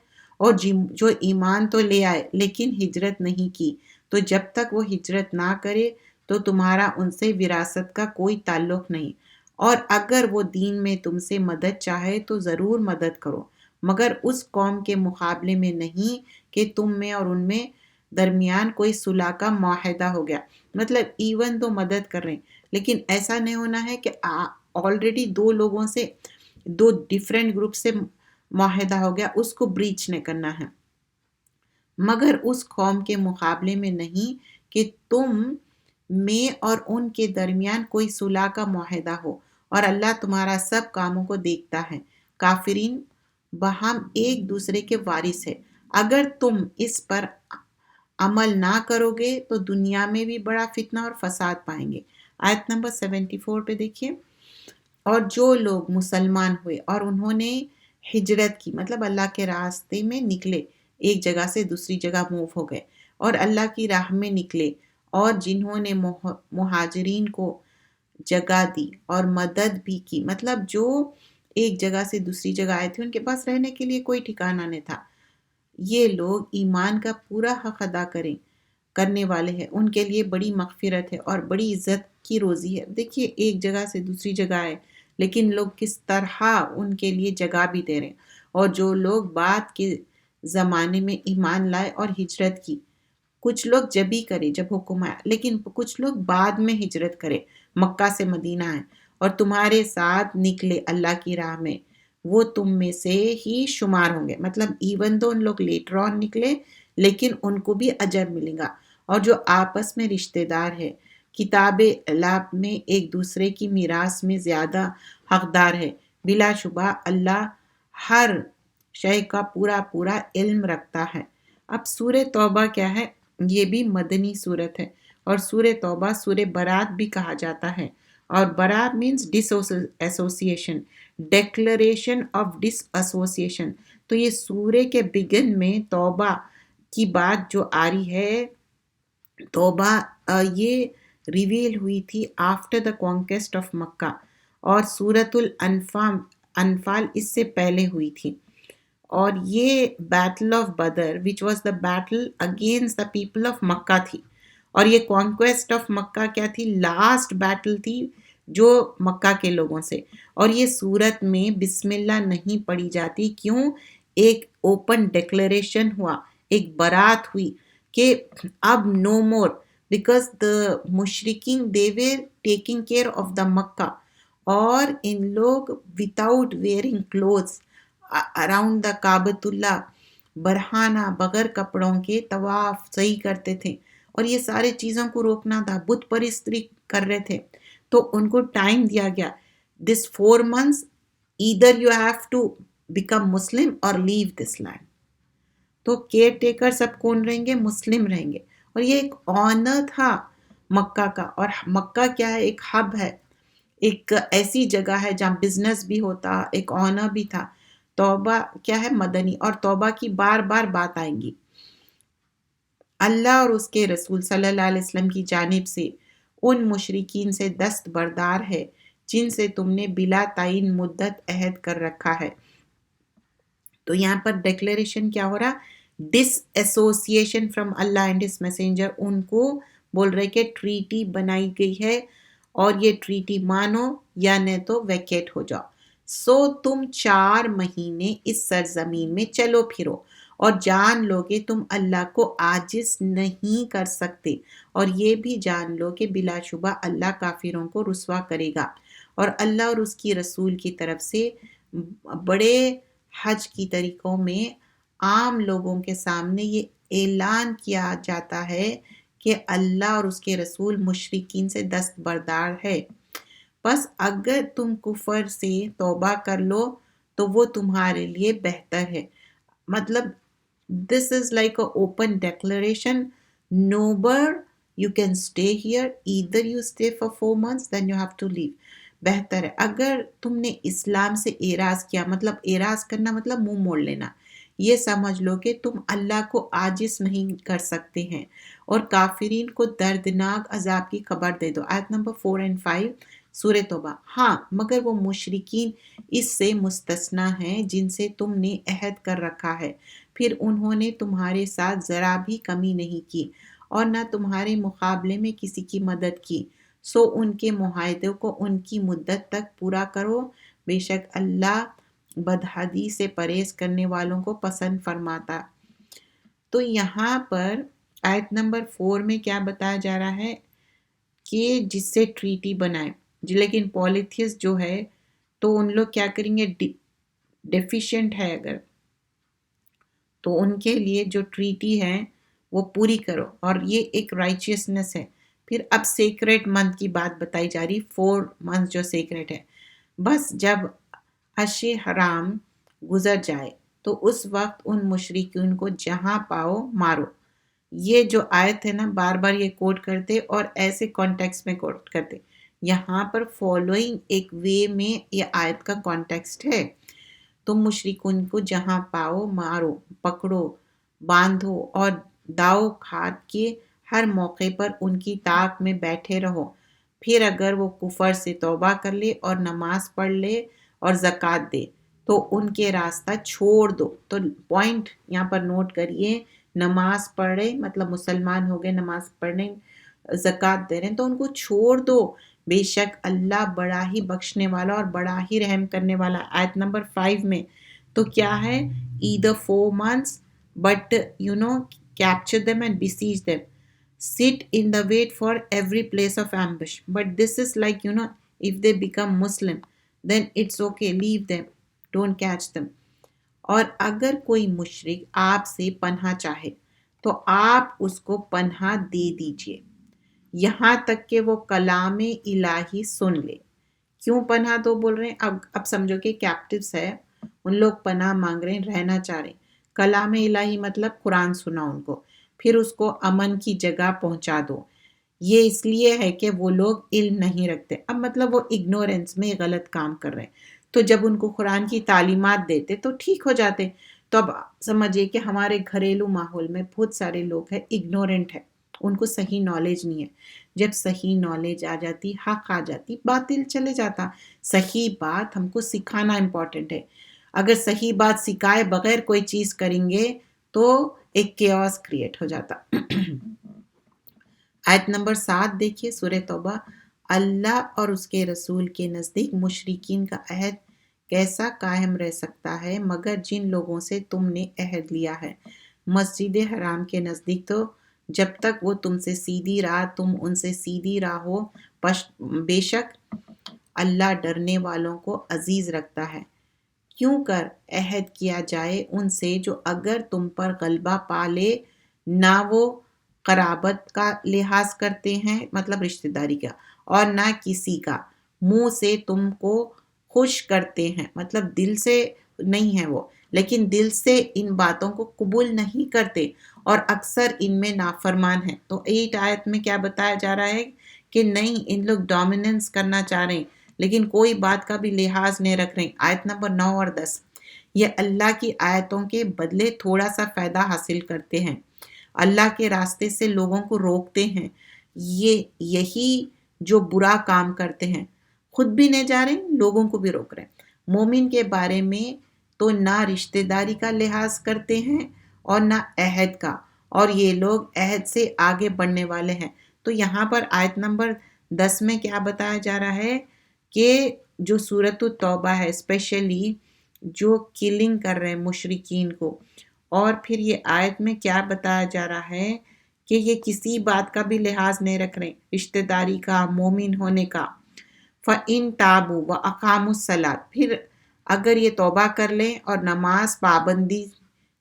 اور جو ایمان تو لے آئے لیکن ہجرت نہیں کی، تو جب تک وہ ہجرت نہ کرے تو تمہارا ان سے وراثت کا کوئی تعلق نہیں، اور اگر وہ دین میں تم سے مدد چاہے تو ضرور مدد کرو، مگر اس قوم کے مقابلے میں نہیں کہ تم میں اور ان میں درمیان کوئی صلح کا معاہدہ ہو گیا۔ مطلب ایون تو مدد کر رہے ہیں لیکن ایسا نہیں ہونا ہے کہ آلریڈی دو لوگوں سے، دو ڈیفرنٹ گروپ سے معاہدہ ہو گیا، اس کو بریچ نہیں کرنا ہے، مگر اس قوم کے مقابلے میں نہیں کہ تم میں اور ان کے درمیان کوئی صلح کا معاہدہ ہو، اور اللہ تمہارا سب کاموں کو دیکھتا ہے۔ کافرین باہم ایک دوسرے کے وارث ہے۔ اگر تم اس پر عمل نہ کرو گے تو دنیا میں بھی بڑا فتنہ اور فساد پائیں گے۔ آیت نمبر 74 پہ دیکھیے، اور جو لوگ مسلمان ہوئے اور انہوں نے ہجرت کی، مطلب اللہ کے راستے میں نکلے، ایک جگہ سے دوسری جگہ موو ہو گئے اور اللہ کی راہ میں نکلے، اور جنہوں نے مہاجرین کو جگہ دی اور مدد بھی کی، مطلب جو ایک جگہ سے دوسری جگہ آئے تھے ان کے پاس رہنے کے لیے کوئی ٹھکانہ نہیں تھا، یہ لوگ ایمان کا پورا حق ادا کرنے والے ہیں، ان کے لیے بڑی مغفرت ہے اور بڑی عزت کی روزی ہے۔ دیکھیے ایک جگہ سے دوسری جگہ آئے لیکن لوگ کس طرح ان کے لیے جگہ بھی دے رہے ہیں، اور جو لوگ بعد کے زمانے میں ایمان لائے اور ہجرت کی، کچھ لوگ جب ہی کرے جب حکم آیا، لیکن کچھ لوگ بعد میں ہجرت کرے، مکہ سے مدینہ آئے اور تمہارے ساتھ نکلے اللہ کی راہ میں، وہ تم میں سے ہی شمار ہوں گے۔ مطلب ایون دو ان لوگ لیٹر آن نکلے لیکن ان کو بھی اجر ملے گا۔ اور جو آپس میں رشتہ دار ہے، کتاب اللہ میں ایک دوسرے کی میراث میں زیادہ حقدار ہے، بلا شبہ اللہ ہر شے کا پورا پورا علم رکھتا ہے۔ اب سورہ توبہ کیا ہے؟ یہ بھی مدنی صورت ہے، اور سورہ توبہ سورہ برات بھی کہا جاتا ہے، اور برات means dissociation, declaration of dissociation. تو یہ سورہ کے بگن میں توبہ کی بات جو آ رہی ہے، توبہ یہ ریویل ہوئی تھی آفٹر دا کانکویسٹ آف مکہ، اور سورۃ الانفال اس سے پہلے ہوئی تھی، اور یہ battle of Badr which was the battle against the people of Mecca تھی، اور یہ کانکویسٹ آف مکہ کیا تھی؟ لاسٹ بیٹل تھی جو مکہ کے لوگوں سے۔ اور یہ سورت میں بسم اللہ نہیں پڑھی جاتی، کیوں؟ ایک اوپن ڈیکلریشن ہوا، ایک برات ہوئی کہ اب نو مور، بیکاز دا مشرکین they were taking care of the Mecca, اور ان لوگ without wearing clothes around the کعبۃ اللہ برہانہ بغیر کپڑوں کے طواف صحیح کرتے تھے، اور یہ سارے چیزوں کو روکنا تھا، بت پرستری کر رہے تھے، تو ان کو ٹائم دیا گیا، دس 4 months either you have to become Muslim or leave this land۔ تو کیئر ٹیکر سب کون رہیں گے؟ مسلم رہیں گے، اور یہ ایک آنر تھا مکہ کا، اور مکہ کیا ہے؟ ایک ہب ہے، ایک ایسی جگہ ہے جہاں بزنس بھی ہوتا، ایک آنر بھی تھا۔ توبہ کیا ہے؟ مدنی، اور توبہ کی بار بار بات آئیں گی۔ اللہ اور اس کے رسول صلی اللہ علیہ وسلم کی جانب سے ان مشرکین سے دست بردار ہے جن سے تم نے بلا تعین مدت عہد کر رکھا ہے۔ تو یہاں پر ڈیکلیریشن کیا ہو رہا؟ Disassociation from Allah and his messenger, ان کو بول رہے کہ ٹریٹی بنائی گئی ہے اور یہ ٹریٹی مانو یا نہیں تو ویکیٹ ہو جاؤ۔ سو تم 4 مہینے اس سرزمین میں چلو پھرو اور جان لو کہ تم اللہ کو عاجز نہیں کر سکتے، اور یہ بھی جان لو کہ بلا شبہ اللہ کافروں کو رسوا کرے گا، اور اللہ اور اس کی رسول کی طرف سے بڑے حج کی طریقوں میں عام لوگوں کے سامنے یہ اعلان کیا جاتا ہے کہ اللہ اور اس کے رسول مشرکین سے دستبردار ہے، پس اگر تم کفر سے توبہ کر لو تو وہ تمہارے لیے بہتر ہے. مطلب this is like a open declaration. Nowhere you can stay here. Either you stay for 4 months, then you have to leave. بہتر ہے اگر تم نے اسلام سے اعراض کیا، مطلب اعراض کرنا مطلب منہ موڑ لینا، یہ سمجھ لو کہ تم اللہ کو عاجز نہیں کر سکتے ہیں، اور کافرین کو دردناک عذاب کی خبر دے دو. آیت نمبر 4 اور 5 سورہ توبہ. ہاں مگر وہ مشرکین اس سے مستثنی ہیں جن سے تم نے عہد کر رکھا ہے، پھر انہوں نے تمہارے ساتھ ذرا بھی کمی نہیں کی اور نہ تمہارے مقابلے میں کسی کی مدد کی، سو ان کے معاہدے کو ان کی مدت تک پورا کرو، بے شک اللہ بدحدی سے پرہیز کرنے والوں کو پسند فرماتا. تو یہاں پر آیت نمبر 4 میں کیا بتایا جا رہا ہے کہ جس سے ٹریٹی بنائے، لیکن پولیتھیس جو ہے تو ان لوگ کیا کریں گے، ڈیفیشینٹ ہے اگر تو ان کے لیے جو ٹریٹی ہے وہ پوری کرو، اور یہ ایک رائچیسنس ہے. پھر اب سیکریٹ منتھ کی بات بتائی جا رہی، 4 منتھ جو سیکریٹ ہے. بس جب عشر حرام گزر جائے تو اس وقت ان مشرکین کو جہاں پاؤ مارو. یہ جو آیت ہے نا بار بار یہ کوٹ کرتے اور ایسے کانٹیکسٹ میں کوٹ کرتے. یہاں پر فالوئنگ ایک وے میں یہ آیت کا کانٹیکسٹ ہے. تم مشرکین کو جہاں پاؤ مارو، پکڑو، باندھو اور داؤ کھاد کے ہر موقع پر ان کی طاق میں بیٹھے رہو. پھر اگر وہ کفر سے توبہ کر لے اور نماز پڑھ لے اور زکوٰۃ دے تو ان کے راستہ چھوڑ دو. تو پوائنٹ یہاں پر نوٹ کریے، نماز پڑھ رہے مطلب مسلمان ہو گئے، نماز پڑھنے زکوٰۃ دے رہے ہیں تو ان کو چھوڑ دو، بے شک اللہ بڑا ہی بخشنے والا اور بڑا ہی رحم کرنے والا. آیت نمبر 5 میں تو کیا ہے، either 4 months but capture them and besiege them, sit in the wait for every place of ambush. But this is like if they become Muslim then it's okay, leave them, don't catch them. اور اگر کوئی مشرک آپ سے پناہ چاہے تو آپ اس کو پناہ دے دیجئے یہاں تک کہ وہ کلام الہی سن لے. کیوں پناہ دو بول رہے ہیں؟ اب سمجھو کہ کیپٹیوز ہے، ان لوگ پناہ مانگ رہے ہیں، رہنا چاہ رہے ہیں. کلام الہی مطلب قرآن سنا ان کو، پھر اس کو امن کی جگہ پہنچا دو. یہ اس لیے ہے کہ وہ لوگ علم نہیں رکھتے. اب مطلب وہ اگنورنس میں غلط کام کر رہے ہیں، تو جب ان کو قرآن کی تعلیمات دیتے تو ٹھیک ہو جاتے. تو اب سمجھیے کہ ہمارے گھریلو ماحول میں بہت سارے لوگ ہیں اگنورنٹ ہے، ان کو صحیح نالج نہیں ہے. جب صحیح نالج آ جاتی، حق آ جاتی، باطل چلے جاتا. صحیح بات ہم کو سکھانا امپورٹنٹ ہے. اگر صحیح بات سکھائے بغیر کوئی چیز کریں گے تو ایک کیوس کریٹ ہو جاتا. آیت نمبر 7 دیکھیے سورہ توبہ. اللہ اور اس کے رسول کے نزدیک مشرکین کا عہد کیسا قائم رہ سکتا ہے مگر جن لوگوں سے تم نے عہد لیا ہے مسجد حرام کے نزدیک، تو جب تک وہ تم سے سیدھی راہ تم ان سے سیدھی راہ ہو، بے شک اللہ ڈرنے والوں کو عزیز رکھتا ہے. کیوں کر عہد کیا جائے ان سے جو اگر تم پر غلبہ پا لے نہ وہ قرابت کا لحاظ کرتے ہیں مطلب رشتہ داری کا، اور نہ کسی کا، منہ سے تم کو خوش کرتے ہیں مطلب دل سے نہیں ہے وہ، لیکن دل سے ان باتوں کو قبول نہیں کرتے اور اکثر ان میں نافرمان ہیں. تو 8 آیت میں کیا بتایا جا رہا ہے کہ نہیں، ان لوگ ڈومیننس کرنا چاہ رہے ہیں لیکن کوئی بات کا بھی لحاظ نہیں رکھ رہے ہیں. آیت نمبر 9 اور 10 یہ اللہ کی آیتوں کے بدلے تھوڑا سا فائدہ حاصل کرتے ہیں، اللہ کے راستے سے لوگوں کو روکتے ہیں. یہی جو برا کام کرتے ہیں، خود بھی نہیں جا رہے ہیں، لوگوں کو بھی روک رہے ہیں. مومن کے بارے میں تو نہ رشتہ داری کا لحاظ کرتے ہیں اور نہ عہد کا، اور یہ لوگ عہد سے آگے بڑھنے والے ہیں. تو یہاں پر آیت نمبر 10 میں کیا بتایا جا رہا ہے کہ جو سورۃ التوبہ ہے اسپیشلی جو کلنگ کر رہے ہیں مشرکین کو، اور پھر یہ آیت میں کیا بتایا جا رہا ہے کہ یہ کسی بات کا بھی لحاظ نہیں رکھ رہے، رشتہ داری کا، مومن ہونے کا. فَإِن تابوا وَأَقاموا الصلاۃ، پھر اگر یہ توبہ کر لیں اور نماز پابندی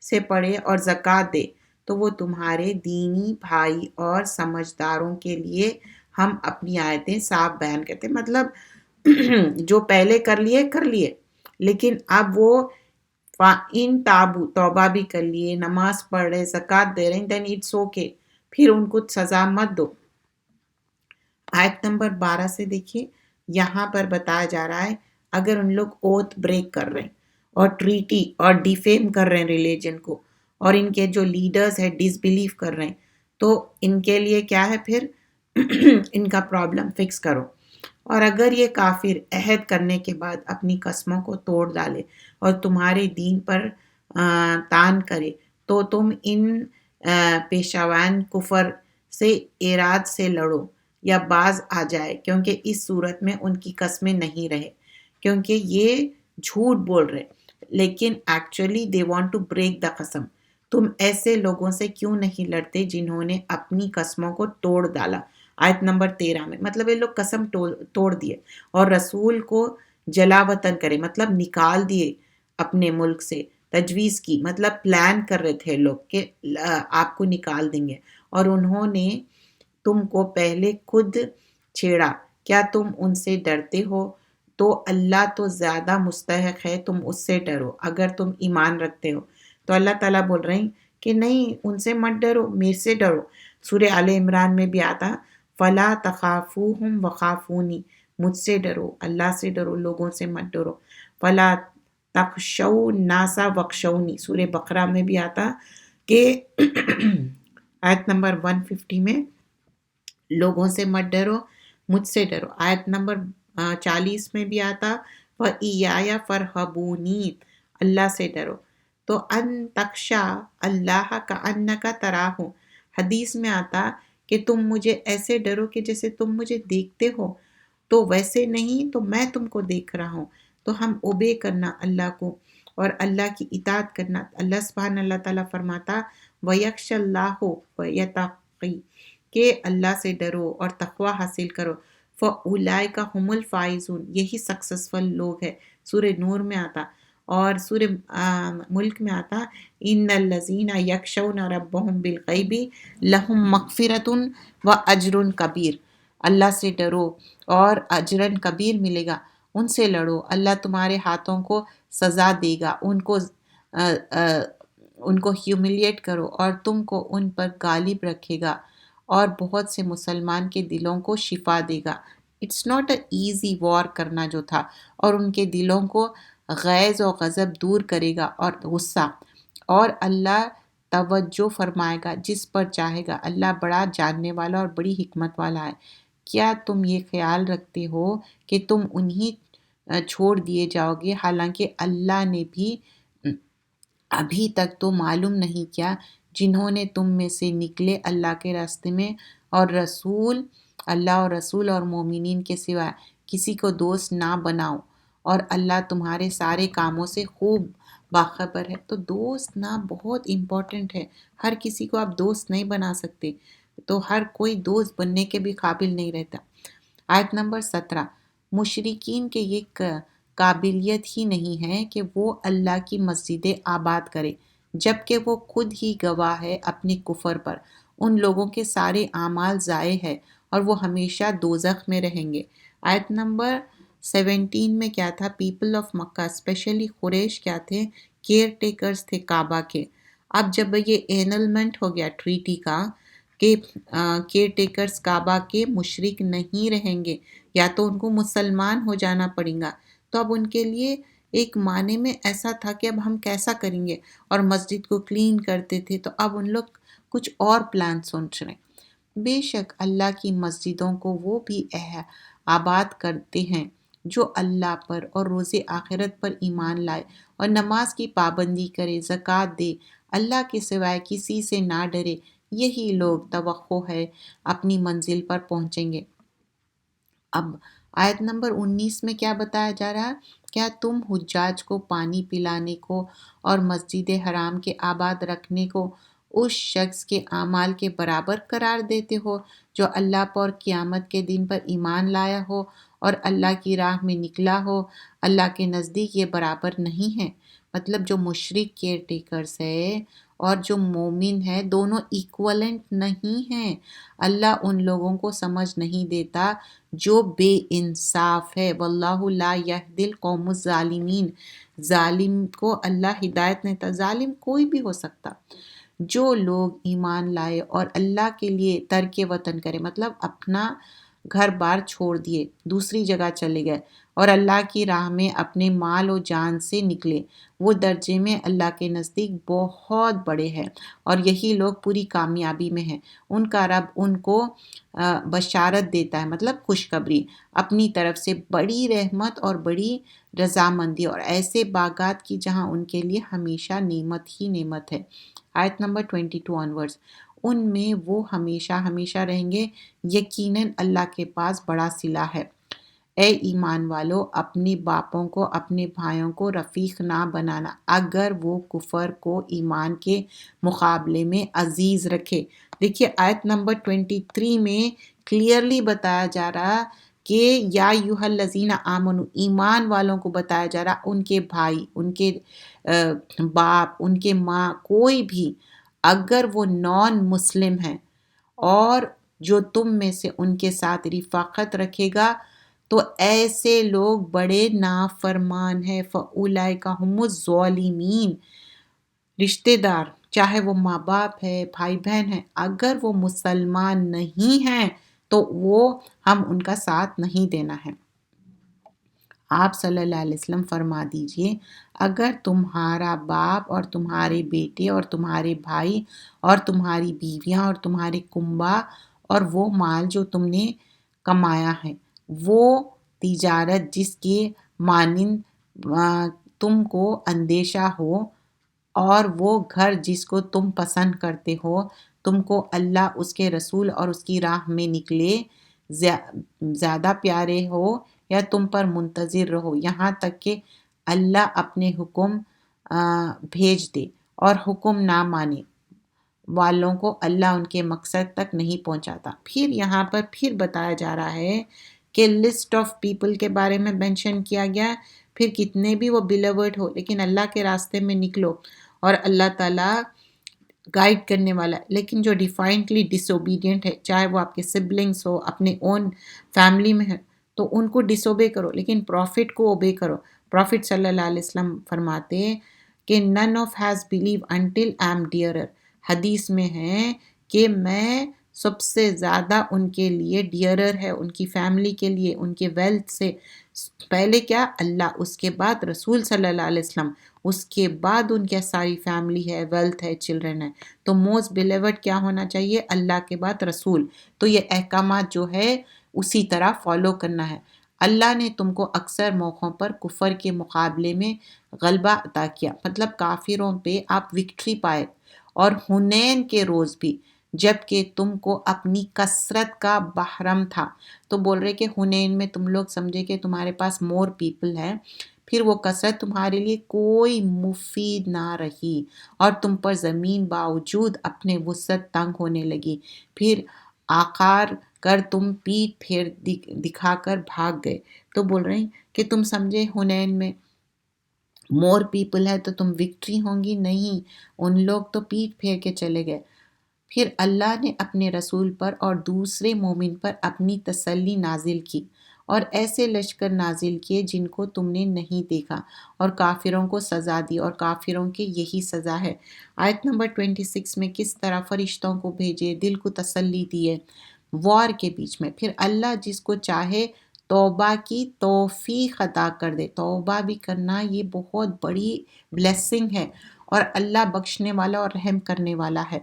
سے پڑھے اور زکوٰۃ دے تو وہ تمہارے دینی بھائی اور سمجھداروں کے لیے ہم اپنی آیتیں صاف بیان کرتے ہیں۔ مطلب جو پہلے کر لیے لیکن اب وہ ان تابو توبہ بھی کر لیے، نماز پڑھ رہے، زکوٰۃ دے رہے ہیں، دین اٹس اوکے، پھر ان کو سزا مت دو۔ آیت نمبر 12 سے دیکھیے، یہاں پر بتایا جا رہا ہے اگر ان لوگ اوتھ بریک کر رہے ہیں اور ٹریٹی اور ڈیفیم کر رہے ہیں ریلیجن کو، اور ان کے جو لیڈرز ہیں ڈس بلیف کر رہے ہیں، تو ان کے لیے کیا ہے پھر ان کا پرابلم فکس کرو۔ اور اگر یہ کافر عہد کرنے کے بعد اپنی قسموں کو توڑ ڈالے اور تمہارے دین پر تان کرے تو تم ان پیشوان کفر سے ایراد سے لڑو یا باز آ جائے، کیونکہ اس صورت میں ان کی قسمیں نہیں رہے، کیونکہ یہ جھوٹ بول رہے لیکن actually they want to break the قسم۔ تم ایسے لوگوں سے کیوں نہیں لڑتے جنہوں نے اپنی قسموں کو توڑ ڈالا۔ آیت نمبر 13 میں مطلب یہ لوگ قسم توڑ دیے اور رسول کو جلا وطن کرے، مطلب نکال دیے اپنے ملک سے، تجویز کی مطلب پلان کر رہے تھے لوگ کہ آپ کو نکال دیں گے، اور انہوں نے تم کو پہلے خود چھیڑا، کیا تم ان سے ڈرتے ہو؟ تو اللہ تو زیادہ مستحق ہے تم اس سے ڈرو اگر تم ایمان رکھتے ہو۔ تو اللہ تعالیٰ بول رہے ہیں کہ نہیں، ان سے مت ڈرو، میرے سے ڈرو۔ سورہ آل عمران میں بھی آتا فَلَا تَخَافُوهُمْ وَخَافُونِی، مجھ سے ڈرو، اللہ سے ڈرو، لوگوں سے مت ڈرو۔ فَلَا تَخْشَوْا النَّاسَ وَاخْشَوْنِی، سورہ بقرہ میں بھی آتا کہ آیت نمبر 150 میں لوگوں سے مت ڈرو، مجھ سے ڈرو۔ آیت نمبر 40 میں بھی آتا وَإِيَّايَ فَارْهَبُونِی، اللہ سے ڈرو۔ تو ان تخشا اللہ کأنک تراہ، حدیث میں آتا کہ تم مجھے ایسے ڈرو کہ جیسے تم مجھے دیکھتے ہو، تو ویسے نہیں تو میں تم کو دیکھ رہا ہوں۔ تو ہم اوبے کرنا اللہ کو اور اللہ کی اطاعت کرنا۔ اللہ سبحانہ اللہ تعالیٰ فرماتا وَيَخْشَ اللَّهُ وَيَتَّقِي، کہ اللہ سے ڈرو اور تقوی حاصل کرو، فَأُولَئِکَ هُمُ الْفَائِزُونَ، یہی سکسسفل لوگ ہے۔ سورہ نور میں آتا اور سورہ ملک میں آتا ان الذین یخشون ربهم بالغیب لہم مغفرۃ واجر کبیر، اللہ سے ڈرو اور اجرن کبیر ملے گا، ان سے لڑو، اللہ تمہارے ہاتھوں کو سزا دے گا، ان کو ہیوملیٹ کرو اور تم کو ان پر غالب رکھے گا اور بہت سے مسلمان کے دلوں کو شفا دے گا۔ اٹس ناٹ اے ایزی وار کرنا جو تھا، اور ان کے دلوں کو غیظ و غضب دور کرے گا اور غصہ، اور اللہ توجہ فرمائے گا جس پر چاہے گا، اللہ بڑا جاننے والا اور بڑی حکمت والا ہے۔ کیا تم یہ خیال رکھتے ہو کہ تم انہیں چھوڑ دیے جاؤ گے، حالانکہ اللہ نے بھی ابھی تک تو معلوم نہیں کیا جنہوں نے تم میں سے نکلے اللہ کے راستے میں، اور اللہ اور رسول اور مومنین کے سوا کسی کو دوست نہ بناؤ، اور اللہ تمہارے سارے کاموں سے خوب باخبر ہے۔ تو دوست نہ بہت امپورٹنٹ ہے، ہر کسی کو آپ دوست نہیں بنا سکتے، تو ہر کوئی دوست بننے کے بھی قابل نہیں رہتا۔ آیت نمبر 17، مشرکین کے یہ قابلیت ہی نہیں ہے کہ وہ اللہ کی مسجدیں آباد کرے جبکہ وہ خود ہی گواہ ہے اپنے کفر پر، ان لوگوں کے سارے اعمال ضائع ہے اور وہ ہمیشہ دوزخ میں رہیں گے۔ آیت نمبر 17 میں کیا تھا، پیپل آف مکہ اسپیشلی قریش کیا تھے، کیئر ٹیکرز تھے کعبہ کے۔ اب جب یہ اینلمنٹ ہو گیا ٹریٹی کا کہ کیئر ٹیکرز کعبہ کے مشرک نہیں رہیں گے، یا تو ان کو مسلمان ہو جانا پڑے گا، تو اب ان کے لیے ایک معنی میں ایسا تھا کہ اب ہم کیسا کریں گے، اور مسجد کو کلین کرتے تھے، تو اب ان لوگ کچھ اور پلان سوچ رہے ہیں۔ بے شک اللہ کی مسجدوں کو وہ بھی آباد کرتے ہیں جو اللہ پر اور روز آخرت پر ایمان لائے اور نماز کی پابندی کرے، زکوٰۃ دے، اللہ کے سوائے کسی سے نہ ڈرے، یہی لوگ توقع ہے اپنی منزل پر پہنچیں گے۔ اب آیت نمبر 19 میں کیا بتایا جا رہا ہے، کیا تم حجاج کو پانی پلانے کو اور مسجد حرام کے آباد رکھنے کو اس شخص کے اعمال کے برابر قرار دیتے ہو جو اللہ پر قیامت کے دن پر ایمان لایا ہو اور اللہ کی راہ میں نکلا ہو؟ اللہ کے نزدیک یہ برابر نہیں ہے۔ مطلب جو مشرک کیئر ٹیکرز ہے اور جو مومن ہے دونوں ایکولنٹ نہیں ہیں۔ اللہ ان لوگوں کو سمجھ نہیں دیتا جو بے انصاف ہے۔ واللہ لا یہدی القوم الظالمین، ظالم کو اللہ ہدایت نہیں دیتا۔ ظالم کوئی بھی ہو سکتا۔ جو لوگ ایمان لائے اور اللہ کے لیے ترک وطن کرے، مطلب اپنا گھر بار چھوڑ دیے، دوسری جگہ چلے گئے اور اللہ کی راہ میں اپنے مال و جان سے نکلے، وہ درجے میں اللہ کے نزدیک بہت بڑے ہیں، اور یہی لوگ پوری کامیابی میں ہیں۔ ان کا رب ان کو بشارت دیتا ہے، مطلب خوشخبری، اپنی طرف سے بڑی رحمت اور بڑی رضامندی، اور ایسے باغات کی جہاں ان کے لیے ہمیشہ نعمت ہی نعمت ہے۔ آیت نمبر 22 آنورڈز، ان میں وہ ہمیشہ ہمیشہ رہیں گے، یقیناً اللہ کے پاس بڑا صلہ ہے۔ اے ایمان والو، اپنے باپوں کو اپنے بھائیوں کو رفیق نہ بنانا اگر وہ کفر کو ایمان کے مقابلے میں عزیز رکھے۔ دیکھیے آیت نمبر 23 میں کلیئرلی بتایا جا رہا کہ یا ایھا الذین آمنو، ایمان والوں کو بتایا جا رہا ان کے بھائی، ان کے باپ، ان کے ماں، کوئی بھی اگر وہ نان مسلم ہیں اور جو تم میں سے ان کے ساتھ رفاقت رکھے گا تو ایسے لوگ بڑے نافرمان ہیں۔ فَأُولَئِکَ هُمُ الظَّالِمِینَ، رشتہ دار چاہے وہ ماں باپ ہے، بھائی بہن ہیں، اگر وہ مسلمان نہیں ہیں تو وہ ہم ان کا ساتھ نہیں دینا ہے۔ آپ صلی اللہ علیہ وسلم فرما دیجئے اگر تمہارا باپ اور تمہارے بیٹے اور تمہارے بھائی اور تمہاری بیویاں اور تمہارے کنبہ اور وہ مال جو تم نے کمایا ہے، وہ تجارت جس کے مانند تم کو اندیشہ ہو، اور وہ گھر جس کو تم پسند کرتے ہو، تم کو اللہ، اس کے رسول اور اس کی راہ میں نکلے زیادہ پیارے ہو، یا تم پر منتظر رہو یہاں تک کہ اللہ اپنے حکم بھیج دے، اور حکم نہ مانے والوں کو اللہ ان کے مقصد تک نہیں پہنچاتا۔ پھر یہاں پر پھر بتایا جا رہا ہے کہ لسٹ آف پیپل کے بارے میں مینشن کیا گیا ہے، پھر کتنے بھی وہ بیلیورڈ ہو لیکن اللہ کے راستے میں نکلو، اور اللہ تعالیٰ گائیڈ کرنے والا ہے، لیکن جو ڈیفائنٹلی ڈس اوبیڈینٹ ہے، چاہے وہ آپ کے سبلنگس ہو، اپنے اون فیملی میں ہے، تو ان کو ڈس اوبے کرو لیکن پروفٹ کو اوبے کرو۔ پروفٹ صلی اللہ علیہ وسلم فرماتے ہیں کہ none of has believed until I am dearer، حدیث میں ہے کہ میں سب سے زیادہ ان کے لیے ڈیئرر ہے، ان کی فیملی کے لیے، ان کے ویلتھ سے پہلے کیا اللہ، اس کے بعد رسول صلی اللہ علیہ وسلم، اس کے بعد ان کے ساری فیملی ہے، ویلتھ ہے، چلڈرن ہے۔ تو موسٹ بیلیورڈ کیا ہونا چاہیے؟ اللہ کے بعد رسول۔ تو یہ احکامات جو ہے اسی طرح فالو کرنا ہے۔ اللہ نے تم کو اکثر موقعوں پر کفر کے مقابلے میں غلبہ عطا کیا، مطلب کافروں پہ آپ وکٹری پائے، اور حنین کے روز بھی جب کہ تم کو اپنی کثرت کا بحرم تھا۔ تو بول رہے کہ حنین میں تم لوگ سمجھے کہ تمہارے پاس مور پیپل ہے، پھر وہ کثرت تمہارے لیے کوئی مفید نہ رہی، اور تم پر زمین باوجود اپنے وسعت تنگ ہونے لگی، پھر آخر کر تم پیٹ پھیر دکھا کر بھاگ گئے۔ تو بول رہے ہیں کہ تم سمجھے حنین میں مور پیپل ہے تو تم وکٹری ہوں گی، نہیں، ان لوگ تو پیٹ پھیر کے چلے گئے۔ پھر اللہ نے اپنے رسول پر اور دوسرے مومن پر اپنی تسلی نازل کی، اور ایسے لشکر نازل کیے جن کو تم نے نہیں دیکھا، اور کافروں کو سزا دی، اور کافروں کے یہی سزا ہے۔ آیت نمبر 26 میں کس طرح فرشتوں کو بھیجے، دل کو تسلی دیے وار کے بیچ میں، پھر اللہ جس کو چاہے توبہ کی توفیق عطا کر دے۔ توبہ بھی کرنا یہ بہت بڑی بلیسنگ ہے، اور اللہ بخشنے والا اور رحم کرنے والا ہے،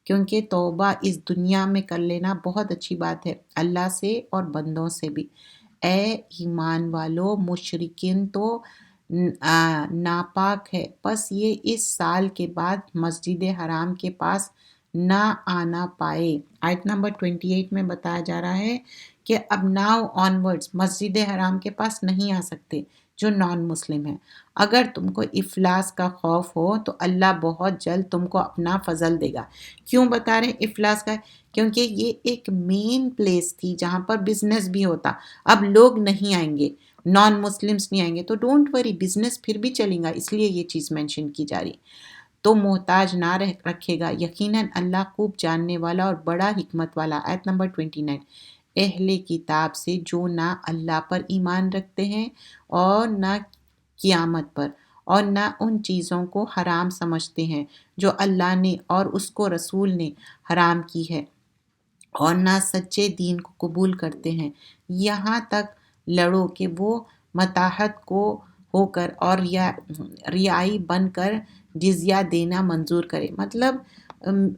کیونکہ توبہ اس دنیا میں کر لینا بہت اچھی بات ہے، اللہ سے اور بندوں سے بھی۔ اے ایمان والو، مشرکین تو ناپاک ہے، پس یہ اس سال کے بعد مسجد حرام کے پاس نہ آنا پائے۔ آیت نمبر 28 میں بتایا جا رہا ہے کہ اب ناؤ آنورڈز مسجد حرام کے پاس نہیں آ سکتے، جو نان مسلم ہیں۔ اگر تم کو افلاس کا خوف ہو تو اللہ بہت جلد تم کو اپنا فضل دے گا۔ کیوں بتا رہے ہیں افلاس کا؟ کیونکہ یہ ایک مین پلیس تھی جہاں پر بزنس بھی ہوتا۔ اب لوگ نہیں آئیں گے، نان مسلمس نہیں آئیں گے، تو ڈونٹ وری، بزنس پھر بھی چلیں گا، اس لیے یہ چیز مینشن کی جا رہی۔ تو محتاج نہ رکھے گا، یقیناً اللہ خوب جاننے والا اور بڑا حکمت والا۔ آیت نمبر 29، اہل کتاب سے جو نہ اللہ پر ایمان رکھتے ہیں اور نہ قیامت پر، اور نہ ان چیزوں کو حرام سمجھتے ہیں جو اللہ نے اور اس کو رسول نے حرام کی ہے، اور نہ سچے دین کو قبول کرتے ہیں، یہاں تک لڑو کہ وہ متحد کو ہو کر اور ریائی بن کر جزیہ دینا منظور کرے۔ مطلب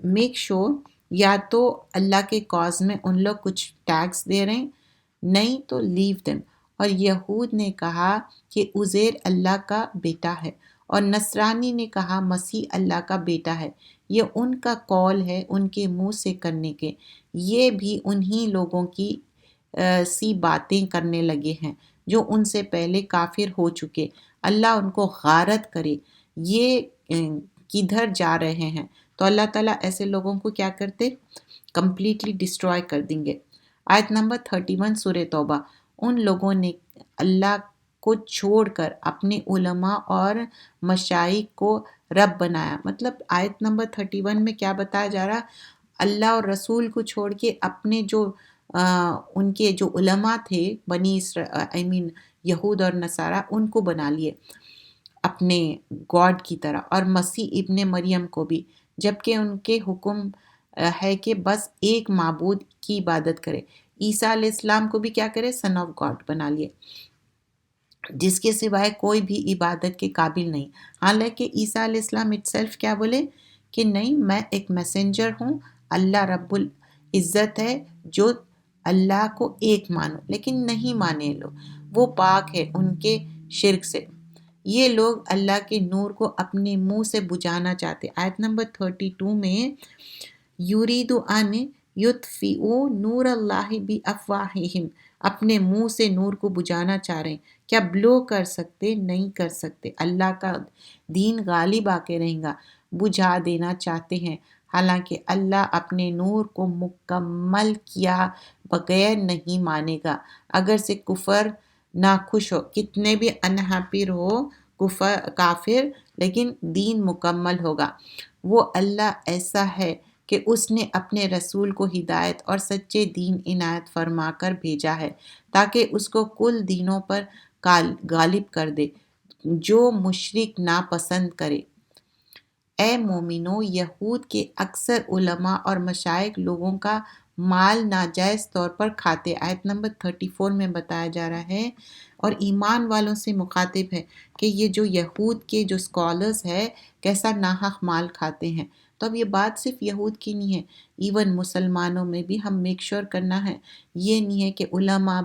میک شور یا تو اللہ کے کاز میں ان لوگ کچھ ٹیکس دے رہے ہیں، نہیں تو لیو دیم۔ اور یہود نے کہا کہ عزیر اللہ کا بیٹا ہے، اور نصرانی نے کہا مسیح اللہ کا بیٹا ہے۔ یہ ان کا قول ہے ان کے منہ سے کرنے کے، یہ بھی انہی لوگوں کی سی باتیں کرنے لگے ہیں جو ان سے پہلے کافر ہو چکے۔ اللہ ان کو غارت کرے، یہ کدھر جا رہے ہیں؟ تو اللہ تعالیٰ ایسے لوگوں کو کیا کرتے؟ کمپلیٹلی ڈسٹروائے کر دیں گے۔ آیت نمبر 31 سورہ توبہ، ان لوگوں نے اللہ کو چھوڑ کر اپنے علماء اور مشائخ کو رب بنایا۔ مطلب آیت نمبر 31 میں کیا بتایا جا رہا؟ اللہ اور رسول کو چھوڑ کے اپنے جو ان کے جو علماء تھے بنی یہود اور نصارہ، ان کو بنا لیے اپنے گاڈ کی طرح، اور مسیح ابن مریم کو بھی، جبکہ ان کے حکم ہے کہ بس ایک معبود کی عبادت کرے۔ عیسیٰ علیہ السلام کو بھی کیا کرے؟ سن آف گاڈ بنا لیے، جس کے سوائے کوئی بھی عبادت کے قابل نہیں۔ حالانکہ عیسیٰ علیہ السلام اٹ سیلف کیا بولے کہ نہیں، میں ایک میسنجر ہوں، اللہ رب العزت ہے، جو اللہ کو ایک مانو، لیکن نہیں مانے لوگ، وہ پاک ہے ان کے شرک سے۔ یہ لوگ اللہ کے نور کو اپنے منہ سے بجھانا چاہتے۔ آیت نمبر 32 میں یرید ان یطفئوا نور اللہ بافواہہم، اپنے منہ سے نور کو بجھانا چاہ رہے ہیں۔ کیا بلو کر سکتے؟ نہیں کر سکتے۔ اللہ کا دین غالب آ کے رہے گا، بجھا دینا چاہتے ہیں، حالانکہ اللہ اپنے نور کو مکمل کیا بغیر نہیں مانے گا۔ اگر سے کفر ناخوش ہو، کتنے بھی انہیپی ہو کافر، لیکن دین مکمل ہوگا۔ وہ اللہ ایسا ہے کہ اس نے اپنے رسول کو ہدایت اور سچے دین عنایت فرما کر بھیجا ہے تاکہ اس کو کل دینوں پر غالب کر دے جو مشرک ناپسند کرے۔ اے مومنو، یہود کے اکثر علماء اور مشائخ لوگوں کا مال ناجائز طور پر کھاتے۔ آیت نمبر 34 میں بتایا جا رہا ہے، اور ایمان والوں سے مخاطب ہے کہ یہ جو یہود کے جو اسکالرز ہے کیسا ناحق مال کھاتے ہیں۔ تو اب یہ بات صرف یہود کی نہیں ہے، ایون مسلمانوں میں بھی ہم میک شور کرنا ہے۔ یہ نہیں ہے کہ علماء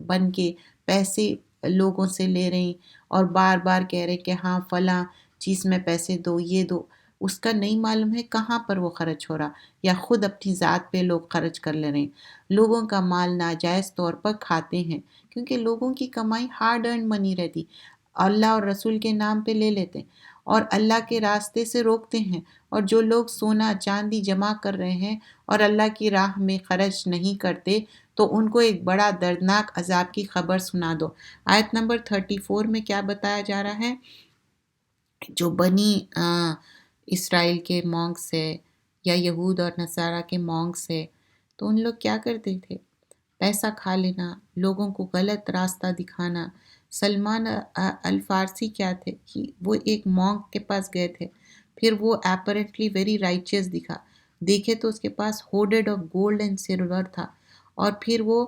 بن کے پیسے لوگوں سے لے رہے ہیں اور بار بار کہہ رہے کہ ہاں فلاں چیز میں پیسے دو، یہ دو، اس کا نہیں معلوم ہے کہاں پر وہ خرچ ہو رہا، یا خود اپنی ذات پہ لوگ خرچ کر لے رہے ہیں۔ لوگوں کا مال ناجائز طور پر کھاتے ہیں کیونکہ لوگوں کی کمائی ہارڈ ارنڈ منی رہتی، اللہ اور رسول کے نام پہ لے لیتے ہیں اور اللہ کے راستے سے روکتے ہیں۔ اور جو لوگ سونا چاندی جمع کر رہے ہیں اور اللہ کی راہ میں خرچ نہیں کرتے، تو ان کو ایک بڑا دردناک عذاب کی خبر سنا دو۔ آیت نمبر 34 میں کیا بتایا جا رہا ہے؟ جو بنی اسرائیل کے مونکس ہے یا یہود اور نصارہ کے مونکس ہے، تو ان لوگ کیا کرتے تھے؟ پیسہ کھا لینا، لوگوں کو غلط راستہ دکھانا۔ سلمان الفارسی کیا تھے؟ وہ ایک مونک کے پاس گئے تھے، پھر وہ اپیرنٹلی ویری رائچیس دیکھے تو اس کے پاس ہورڈڈ آف گولڈ اینڈ سلور تھا، اور پھر وہ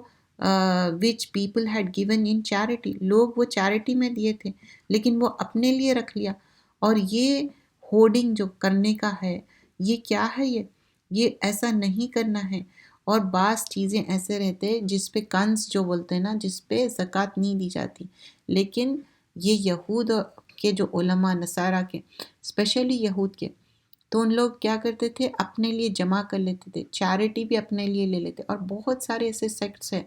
which people had given in charity, لوگ وہ چیریٹی میں دیے تھے لیکن وہ اپنے لیے رکھ لیا۔ اور یہ ہورڈنگ جو کرنے کا ہے، یہ کیا ہے؟ یہ ایسا نہیں کرنا ہے۔ اور بعض چیزیں ایسے رہتے جس پہ کنز جو بولتے ہیں نا، جس پہ زکوٰۃ نہیں دی جاتی، لیکن یہ یہود کے جو علماء نصارہ کے، اسپیشلی یہود کے، تو ان لوگ کیا کرتے تھے؟ اپنے لیے جمع کر لیتے تھے، چیریٹی بھی اپنے لیے لے لیتے۔ اور بہت سارے ایسے سیکٹس ہیں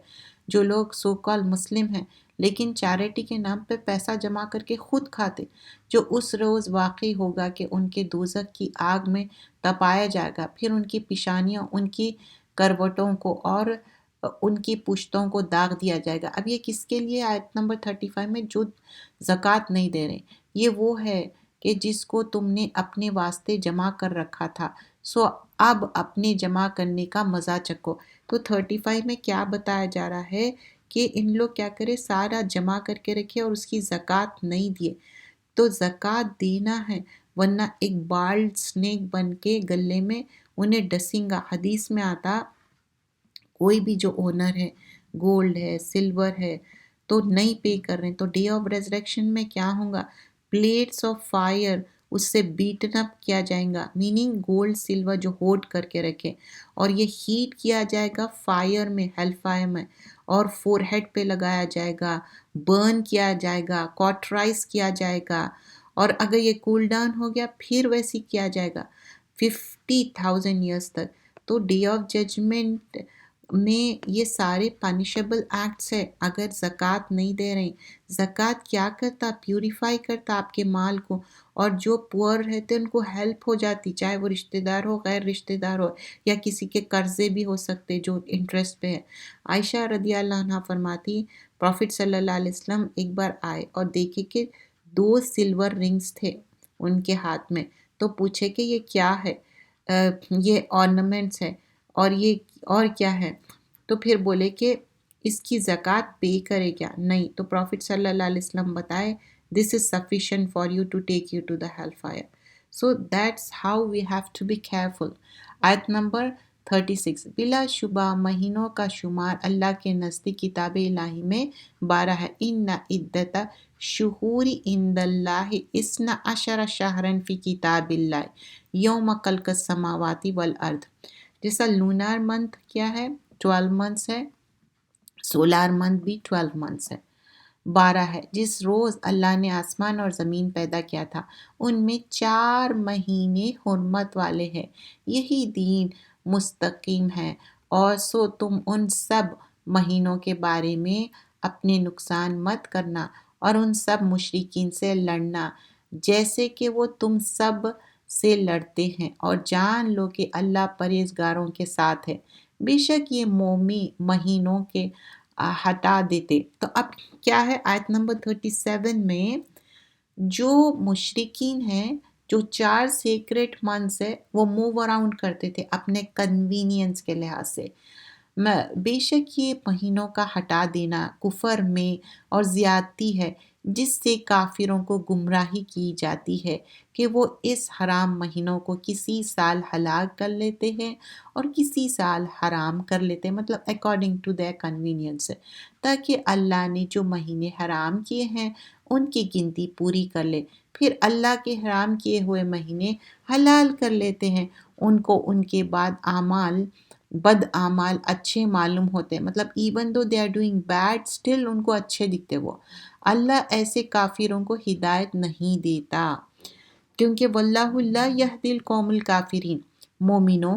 جو لوگ سو کال مسلم ہیں لیکن چیریٹی کے نام پہ پیسہ جمع کر کے خود کھاتے، جو اس روز واقع ہوگا کہ ان کے دوزخ کی آگ میں تپایا جائے گا، پھر ان کی پیشانیاں ان کی کروٹوں کو اور ان کی پشتوں کو داغ دیا جائے گا۔ اب یہ کس کے لیے؟ آیت نمبر 35 میں جو زکوٰۃ نہیں دے رہے، یہ وہ ہے کہ جس کو تم نے اپنے واسطے جمع کر رکھا تھا، سو اب اپنے جمع کرنے کا مزہ چکھو۔ تو 35 میں کیا بتایا جا رہا ہے کہ ان لوگ کیا کرے، سارا جمع کر کے رکھے اور اس کی زکوٰۃ نہیں دیے۔ تو زکوٰۃ دینا ہے، ورنہ ایک بالڈ سنیک بن کے گلے میں انہیں ڈسیں گا۔ حدیث میں آتا کوئی بھی جو اونر ہے، گولڈ ہے، سلور ہے، تو نہیں پے کر رہے ہیں تو ڈے آف ریزریکشن میں کیا ہوگا؟ پلیٹس آف فائر اس سے بیٹن اپ کیا جائیں گا، میننگ گولڈ سلور جو ہولڈ کر کے رکھے، اور یہ ہیٹ کیا جائے گا فائر میں، ہیل فائر میں، اور فور ہیڈ پہ لگایا جائے گا، برن کیا جائے گا، کوٹرائز کیا جائے گا، اور اگر یہ کول ڈاؤن ہو گیا پھر ویسی کیا جائے گا 50,000 ایئرس تک۔ تو ڈے آف ججمنٹ میں یہ سارے پنشیبل ایکٹس ہے اگر زکوٰۃ نہیں دے رہے ہیں۔ زکوٰۃ کیا کرتا؟ پیوریفائی کرتا آپ کے مال کو، اور جو پور رہتے ان کو ہیلپ ہو جاتی، چاہے وہ رشتہ دار ہو، غیر رشتہ دار ہو، یا کسی کے قرضے بھی ہو سکتے جو انٹرسٹ پہ ہے۔ عائشہ رضی اللہ عنہ فرماتی پروفٹ صلی اللہ علیہ وسلم ایک بار آئے اور دیکھے کہ 2 سلور رنگز تھے ان کے ہاتھ میں، تو پوچھے کہ یہ کیا ہے؟ یہ آرنامنٹس ہے، اور یہ اور کیا ہے؟ تو پھر بولے کہ اس کی زکوٰۃ پے کرے کیا؟ نہیں۔ تو پروفٹ صلی اللہ علیہ وسلم بتائے this is sufficient for you to take you to the hellfire. So that's how we have to be careful. آیت نمبر 36 بلا شبہ مہینوں کا شمار اللہ کے نزدیک کتاب الہی میں 12 ہے۔ ان عدت شہور عند اللہ 12 شہرا فی کتاب اللہ یوم خلق السماوات والارض۔ جیسا لونار منتھ کیا ہے 12 منتھس ہے، سولار منتھ بھی 12 منتھس ہے، 12 ہے۔ جس روز اللہ نے آسمان اور زمین پیدا کیا تھا ان میں 4 مہینے حرمت والے ہیں، یہی دین مستقیم ہے، اور سو تم ان سب مہینوں کے بارے میں اپنے نقصان مت کرنا اور ان سب مشرکین سے لڑنا جیسے کہ وہ تم سب سے لڑتے ہیں، اور جان لو کہ اللہ پرہیزگاروں کے ساتھ ہے۔ بے شک یہ مومی مہینوں کے ہٹا دیتے۔ تو اب کیا ہے آیت نمبر 37 میں جو مشرکین ہیں جو 4 سیکریٹ منتھس ہے وہ موو اراؤنڈ کرتے تھے اپنے کنوینئنس کے لحاظ سے، بے شک یہ مہینوں کا ہٹا دینا کفر میں اور زیادتی ہے جس سے کافروں کو گمراہی کی جاتی ہے کہ وہ اس حرام مہینوں کو کسی سال حلال کر لیتے ہیں اور کسی سال حرام کر لیتے ہیں، مطلب اکارڈنگ ٹو دیئر کنوینئنس، تاکہ اللہ نے جو مہینے حرام کیے ہیں ان کی گنتی پوری کر لے، پھر اللہ کے حرام کیے ہوئے مہینے حلال کر لیتے ہیں، ان کو ان کے بعد بد اعمال اچھے معلوم ہوتے ہیں، مطلب even though they are doing bad still ان کو اچھے دکھتے وہ۔ اللہ ایسے کافروں کو ہدایت نہیں دیتا، کیونکہ واللہ لا یہدی القوم الکافرین۔ مومنوں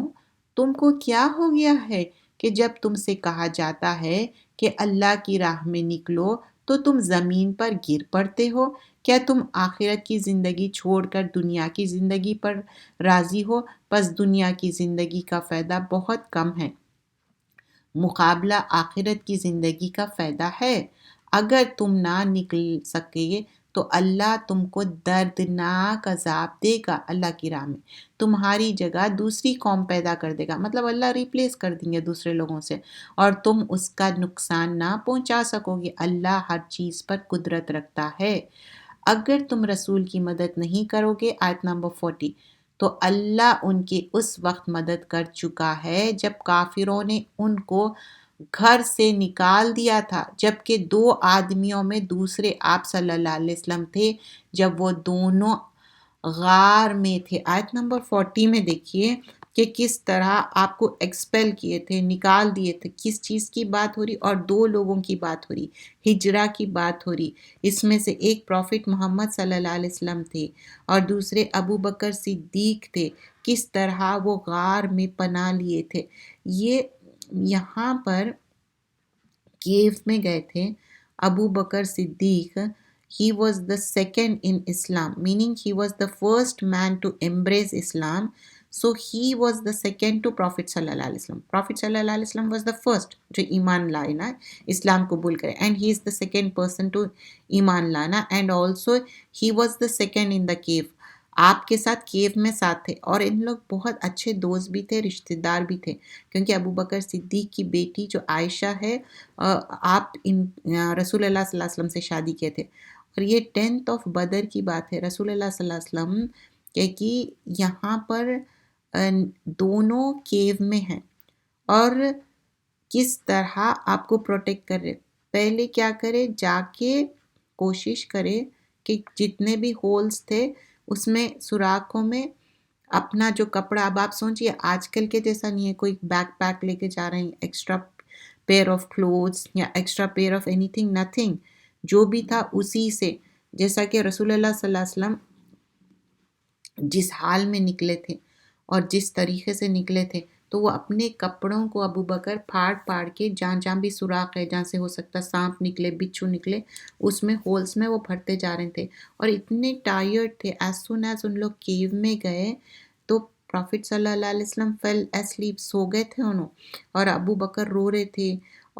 تم کو کیا ہو گیا ہے کہ جب تم سے کہا جاتا ہے کہ اللہ کی راہ میں نکلو تو تم زمین پر گر پڑتے ہو؟ کیا تم آخرت کی زندگی چھوڑ کر دنیا کی زندگی پر راضی ہو؟ پس دنیا کی زندگی کا فائدہ بہت کم ہے، مقابلہ آخرت کی زندگی کا فائدہ ہے۔ اگر تم نہ نکل سکے تو اللہ تم کو دردناک عذاب دے گا، اللہ کی راہ میں تمہاری جگہ دوسری قوم پیدا کر دے گا، مطلب اللہ ریپلیس کر دیں گے دوسرے لوگوں سے، اور تم اس کا نقصان نہ پہنچا سکو گے۔ اللہ ہر چیز پر قدرت رکھتا ہے۔ اگر تم رسول کی مدد نہیں کرو گے، آیت نمبر 40، تو اللہ ان کی اس وقت مدد کر چکا ہے جب کافروں نے ان کو گھر سے نکال دیا تھا، جبکہ 2 آدمیوں میں دوسرے آپ صلی اللہ علیہ وسلم تھے جب وہ دونوں غار میں تھے۔ آیت نمبر 40 میں دیکھیے کہ کس طرح آپ کو ایکسپیل کیے تھے، نکال دیے تھے، کس چیز کی بات ہو رہی، اور 2 لوگوں کی بات ہو رہی، ہجرہ کی بات ہو رہی۔ اس میں سے ایک پروفٹ محمد صلی اللہ علیہ وسلم تھے اور دوسرے ابو بکر صدیق تھے، کس طرح وہ غار میں پناہ لیے تھے۔ یہ یہاں پر کیو میں گئے تھے. ابو بکر صدیق, he was the second in Islam, meaning he was the first man to embrace Islam. So he was the second to Prophet sallallahu alaihi wasallam. Prophet sallallahu alaihi wasallam was the first جو ایمان لائے نا, اسلام قبول کرے, and he is the second person to ایمان لانا, and also he was the second in the cave. آپ کے ساتھ کیو میں ساتھ تھے, اور ان لوگ بہت اچھے دوست بھی تھے, رشتہ دار بھی تھے, کیونکہ ابو بکر صدیق کی بیٹی جو عائشہ ہے, آپ رسول اللہ صلی اللہ علیہ وسلم سے شادی کیے تھے. اور یہ 10th بدر کی بات ہے. رسول اللہ صلی اللہ علیہ وسلم کہ یہاں پر دونوں کیو میں ہیں, اور کس طرح آپ کو پروٹیکٹ کر رہے. پہلے کیا کرے, جا کے کوشش کرے کہ جتنے بھی ہولز تھے اس میں سوراخوں میں اپنا جو کپڑا, اب آپ سوچئے آج کل کے جیسا نہیں ہے کوئی بیک پیک لے کے جا رہے ہیں, ایکسٹرا پیئر آف کلوتھس یا extra pair of anything, nothing. جو بھی تھا اسی سے, جیسا کہ رسول اللہ صلی اللہ علیہ وسلم جس حال میں نکلے تھے اور جس طریقے سے نکلے تھے, تو وہ اپنے کپڑوں کو ابو بکر پھاڑ کے جہاں بھی سوراخ ہے, جہاں سے ہو سکتا سانپ نکلے, بچھو نکلے, اس میں ہولز میں وہ بھرتے جا رہے تھے. اور اتنے ٹائرڈ تھے, ایز سون ایز ان لوگ کیو میں گئے تو پروفٹ صلی اللہ علیہ وسلم فیل اسلیپ, سو گئے تھے انہوں, اور ابو بکر رو رہے تھے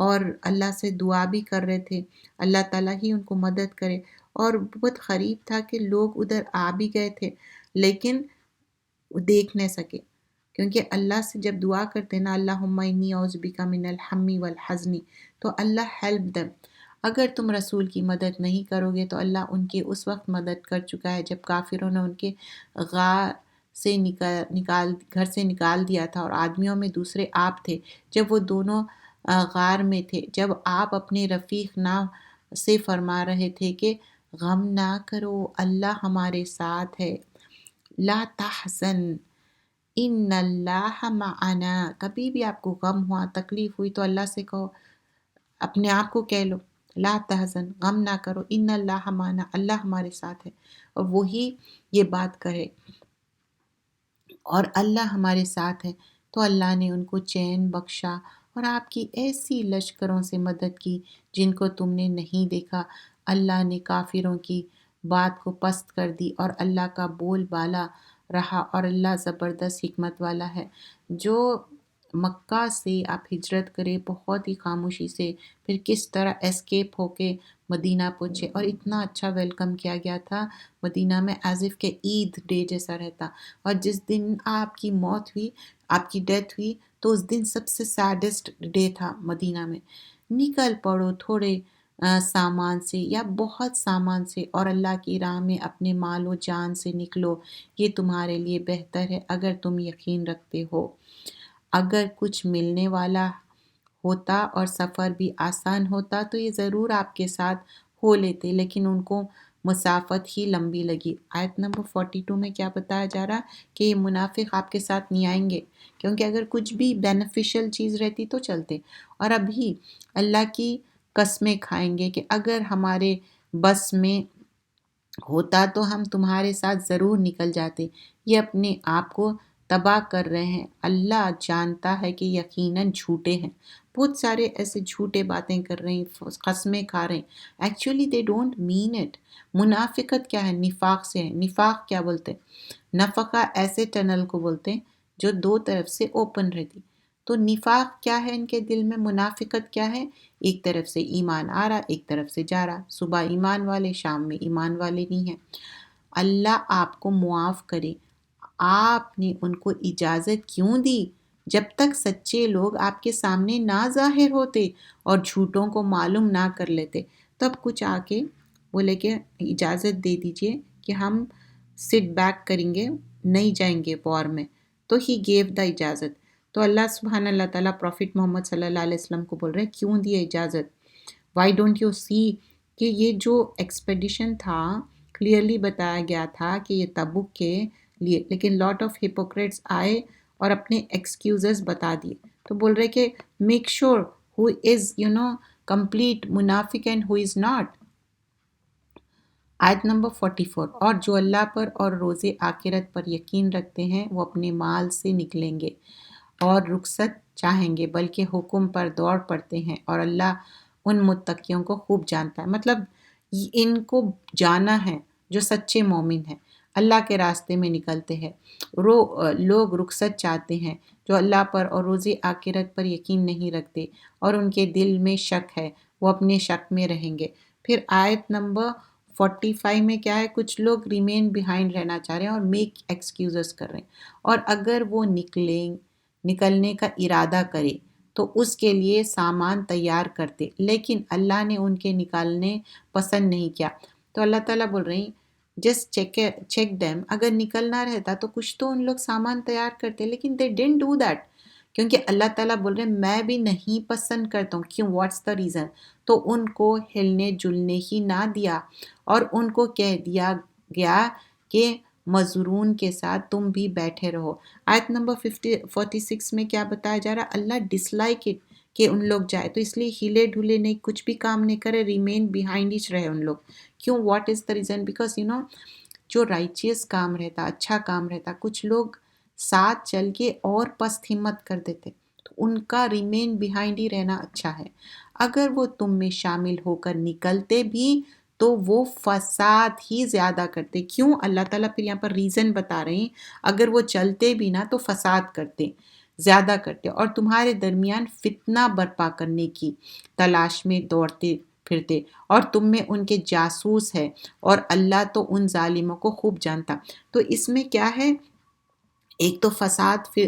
اور اللہ سے دعا بھی کر رہے تھے, اللہ تعالیٰ ہی ان کو مدد کرے. اور بہت غریب تھا کہ لوگ ادھر آ بھی گئے تھے لیکن دیکھ نہیں سکے, کیونکہ اللہ سے جب دعا کرتے نا, اللہم انی اعوذ بک من الہم والحزن, تو اللہ ہیلپ دم. اگر تم رسول کی مدد نہیں کرو گے تو اللہ ان کی اس وقت مدد کر چکا ہے جب کافروں نے ان کے غار سے گھر سے نکال دیا تھا, اور آدمیوں میں دوسرے آپ تھے. جب وہ دونوں غار میں تھے, جب آپ اپنے رفیق ناو سے فرما رہے تھے کہ غم نہ کرو, اللہ ہمارے ساتھ ہے, لا تحزن ان اللہ معنا. کبھی بھی آپ کو غم ہوا, تکلیف ہوئی, تو اللہ سے کہو, اپنے آپ کو کہہ لو, لا تحزن, غم نہ کرو, ان اللہ معنا, اللہ ہمارے ساتھ ہے. اور وہی یہ بات کہے اور اللہ ہمارے ساتھ ہے, تو اللہ نے ان کو چین بخشا اور آپ کی ایسی لشکروں سے مدد کی جن کو تم نے نہیں دیکھا. اللہ نے کافروں کی بات کو پست کر دی اور اللہ کا بول بالا رہا, اور اللہ زبردست حکمت والا ہے. جو مکہ سے آپ ہجرت کرے بہت ہی خاموشی سے, پھر کس طرح اسکیپ ہو کے مدینہ پہنچے, اور اتنا اچھا ویلکم کیا گیا تھا مدینہ میں, ایز اف کہ عید ڈے جیسا رہتا. اور جس دن آپ کی موت ہوئی, آپ کی ڈیتھ ہوئی, تو اس دن سب سے سیڈسٹ ڈے تھا مدینہ میں. نکل پڑو تھوڑے سامان سے یا بہت سامان سے, اور اللہ کی راہ میں اپنے مال و جان سے نکلو, یہ تمہارے لیے بہتر ہے اگر تم یقین رکھتے ہو. اگر کچھ ملنے والا ہوتا اور سفر بھی آسان ہوتا تو یہ ضرور آپ کے ساتھ ہو لیتے, لیکن ان کو مسافت ہی لمبی لگی. آیت نمبر 42 میں کیا بتایا جا رہا کہ یہ منافق آپ کے ساتھ نہیں آئیں گے, کیونکہ اگر کچھ بھی بینیفیشل چیز رہتی تو چلتے, اور ابھی اللہ کی قسمیں کھائیں گے کہ اگر ہمارے بس میں ہوتا تو ہم تمہارے ساتھ ضرور نکل جاتے. یہ اپنے آپ کو تباہ کر رہے ہیں, اللہ جانتا ہے کہ یقیناً جھوٹے ہیں. بہت سارے ایسے جھوٹے باتیں کر رہے ہیں, قسمیں کھا رہے ہیں, actually they don't mean it. منافقت کیا ہے, نفاق سے ہے. نفاق کیا بولتے ہیں, نفقہ ایسے ٹنل کو بولتے ہیں جو دو طرف سے اوپن رہتی. تو نفاق کیا ہے ان کے دل میں, منافقت کیا ہے, ایک طرف سے ایمان آ رہا, ایک طرف سے جا رہا, صبح ایمان والے, شام میں ایمان والے نہیں ہیں. اللہ آپ کو معاف کرے, آپ نے ان کو اجازت کیوں دی؟ جب تک سچے لوگ آپ کے سامنے نہ ظاہر ہوتے اور جھوٹوں کو معلوم نہ کر لیتے, تب کچھ آ کے بولے کہ اجازت دے دیجئے کہ ہم سٹ بیک کریں گے, نہیں جائیں گے وار میں, تو ہی گیو دا اجازت. تو اللہ سبحانہ اللہ تعالیٰ پروفٹ محمد صلی اللہ علیہ وسلم کو بول رہے ہیں کیوں دیے اجازت. وائی ڈونٹ یو سی کہ یہ جو ایکسپیڈیشن تھا کلیئرلی بتایا گیا تھا کہ یہ تبوک کے لیے, لیکن لاٹ آف ہپوکریٹس آئے اور اپنے ایکسکیوزز بتا دیے. تو بول رہے کہ make sure who is complete منافق اینڈ ہو از ناٹ. آیت نمبر 44, اور جو اللہ پر اور روز آخرت پر یقین رکھتے ہیں وہ اپنے مال سے نکلیں گے اور رخصت چاہیں گے, بلکہ حکم پر دوڑ پڑتے ہیں, اور اللہ ان متقیوں کو خوب جانتا ہے. مطلب ان کو جانا ہے جو سچے مومن ہیں، اللہ کے راستے میں نکلتے ہیں. لوگ رخصت چاہتے ہیں جو اللہ پر اور روز آخرت پر یقین نہیں رکھتے اور ان کے دل میں شک ہے، وہ اپنے شک میں رہیں گے. پھر آیت نمبر 45 میں کیا ہے؟ کچھ لوگ ریمین بیہائنڈ رہنا چاہ رہے ہیں اور میک ایکسکیوزز کر رہے ہیں، اور اگر وہ نکلنے کا ارادہ کرے تو اس کے لیے سامان تیار کرتے، لیکن اللہ نے ان کے نکالنے پسند نہیں کیا. تو اللہ تعالیٰ بول رہے ہیں جسٹ چیک دیم. اگر نکلنا رہتا تو کچھ تو ان لوگ سامان تیار کرتے، لیکن they didn't do that. کیونکہ اللہ تعالیٰ بول رہے ہیں میں بھی نہیں پسند کرتا ہوں. کیوں؟ What's the reason? تو ان کو ہلنے جلنے ہی نہ دیا، اور ان کو کہہ دیا گیا کہ مزرون کے ساتھ تم بھی بیٹھے رہو. آیت نمبر 46 میں کیا بتایا جا رہا؟ اللہ ڈس لائک اٹ کہ ان لوگ جائے، تو اس لیے ہلے ڈھلے نہیں، کچھ بھی کام نہیں کرے، ریمین بیہائنڈ ہی رہے ان لوگ. کیوں؟ What is the reason? Because جو رائچیس کام رہتا، اچھا کام رہتا، کچھ لوگ ساتھ چل کے اور پست ہمت کر دیتے، تو ان کا ریمین بیہائنڈ ہی رہنا اچھا ہے. اگر وہ تم میں شامل ہو کر نکلتے بھی تو وہ فساد ہی زیادہ کرتے. کیوں؟ اللہ تعالیٰ پھر یہاں پر ریزن بتا رہے ہیں. اگر وہ چلتے بھی نا تو فساد کرتے، زیادہ کرتے، اور تمہارے درمیان فتنہ برپا کرنے کی تلاش میں دوڑتے پھرتے، اور تم میں ان کے جاسوس ہے، اور اللہ تو ان ظالموں کو خوب جانتا. تو اس میں کیا ہے؟ ایک تو فساد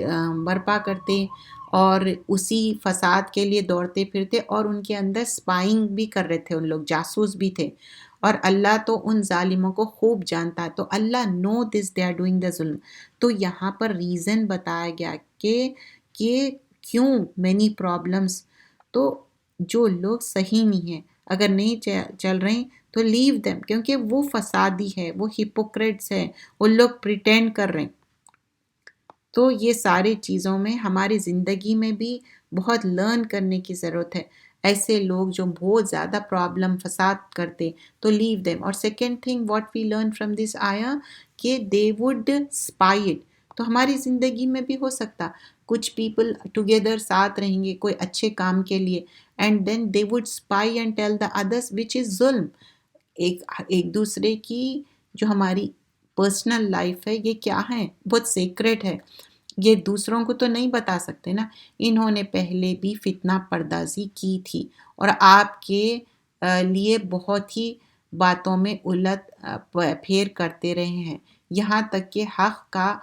برپا کرتے اور اسی فساد کے لیے دوڑتے پھرتے، اور ان کے اندر سپائنگ بھی کر رہے تھے، ان لوگ جاسوس بھی تھے، اور اللہ تو ان ظالموں کو خوب جانتا ہے. تو اللہ نو دس دے آر ڈوئنگ دا ظلم. تو یہاں پر ریزن بتایا گیا کہ کیوں مینی پرابلمس. تو جو لوگ صحیح نہیں ہیں، اگر نہیں چل رہے ہیں تو لیو دیم، کیونکہ وہ فسادی ہے، وہ ہپوکریٹس ہیں، وہ لوگ پریٹینڈ کر رہے ہیں. تو یہ ساری چیزوں میں ہماری زندگی میں بھی بہت لرن کرنے کی ضرورت ہے. ایسے لوگ جو بہت زیادہ پرابلم فساد کرتے تو لیو دیم. اور second thing what we learn from this آیا کہ دے وڈ اسپائی اٹ. تو ہماری زندگی میں بھی ہو سکتا کچھ پیپل ٹوگیدر ساتھ رہیں گے کوئی اچھے کام کے لیے، and then they would spy and tell the others which is ظلم. ایک دوسرے کی جو ہماری پرسنل لائف ہے یہ کیا ہے؟ بہت سیکریٹ ہے، یہ دوسروں کو تو نہیں بتا سکتے نا. انہوں نے پہلے بھی فتنہ پردازی کی تھی اور آپ کے لیے بہت ہی باتوں میں الٹ پھیر کرتے رہے ہیں، یہاں تک کہ حق کا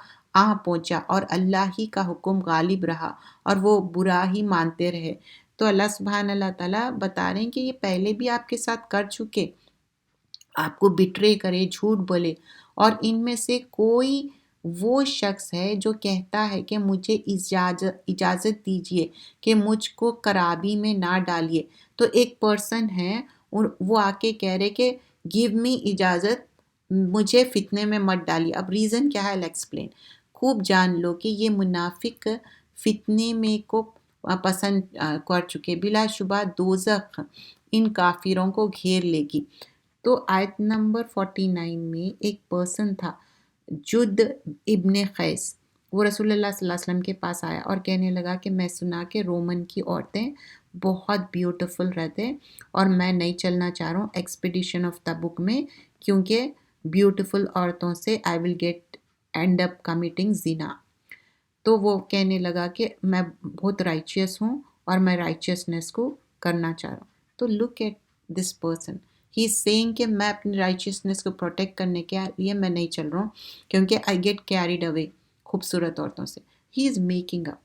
پہنچا اور اللہ ہی کا حکم غالب رہا اور وہ برا ہی مانتے رہے. تو اللہ سبحان اللہ تعالیٰ بتا رہے ہیں کہ یہ پہلے بھی آپ کے ساتھ کر چکے، آپ کو بٹرے کرے، جھوٹ بولے. اور ان میں سے کوئی وہ شخص ہے جو کہتا ہے کہ مجھے اجازت دیجیے کہ مجھ کو خرابی میں نہ ڈالیے. تو ایک پرسن ہے اور وہ آ کے کہہ رہے کہ گیو می اجازت، مجھے فتنے میں مت ڈالیے. اب ریزن کیا ہے؟ ایکسپلین. خوب جان لو کہ یہ منافق فتنے میں کو پسند کر چکے، بلا شبہ دوزخ ان کافروں کو گھیر لے گی. تو آیت نمبر 49 میں ایک پرسن تھا جد ابن قیس، وہ رسول اللہ صلی اللہ علیہ وسلم کے پاس آیا اور کہنے لگا کہ میں سنا کہ رومن کی عورتیں بہت بیوٹیفل رہتے اور میں نہیں چلنا چاہ رہا ہوں ایکسپیڈیشن آف تبوک میں، کیونکہ بیوٹیفل عورتوں سے I will get end up committing زنا. تو وہ کہنے لگا کہ میں بہت رائچیس ہوں اور میں رائچیسنس کو کرنا چاہ رہا ہوں. تو look at this person, he is seeing کہ میں اپنی رائچیسنس کو پروٹیکٹ کرنے کے لیے میں نہیں چل رہا ہوں کیونکہ آئی گیٹ کیریڈ اوے خوبصورت عورتوں سے. ہی از میکنگ اپ.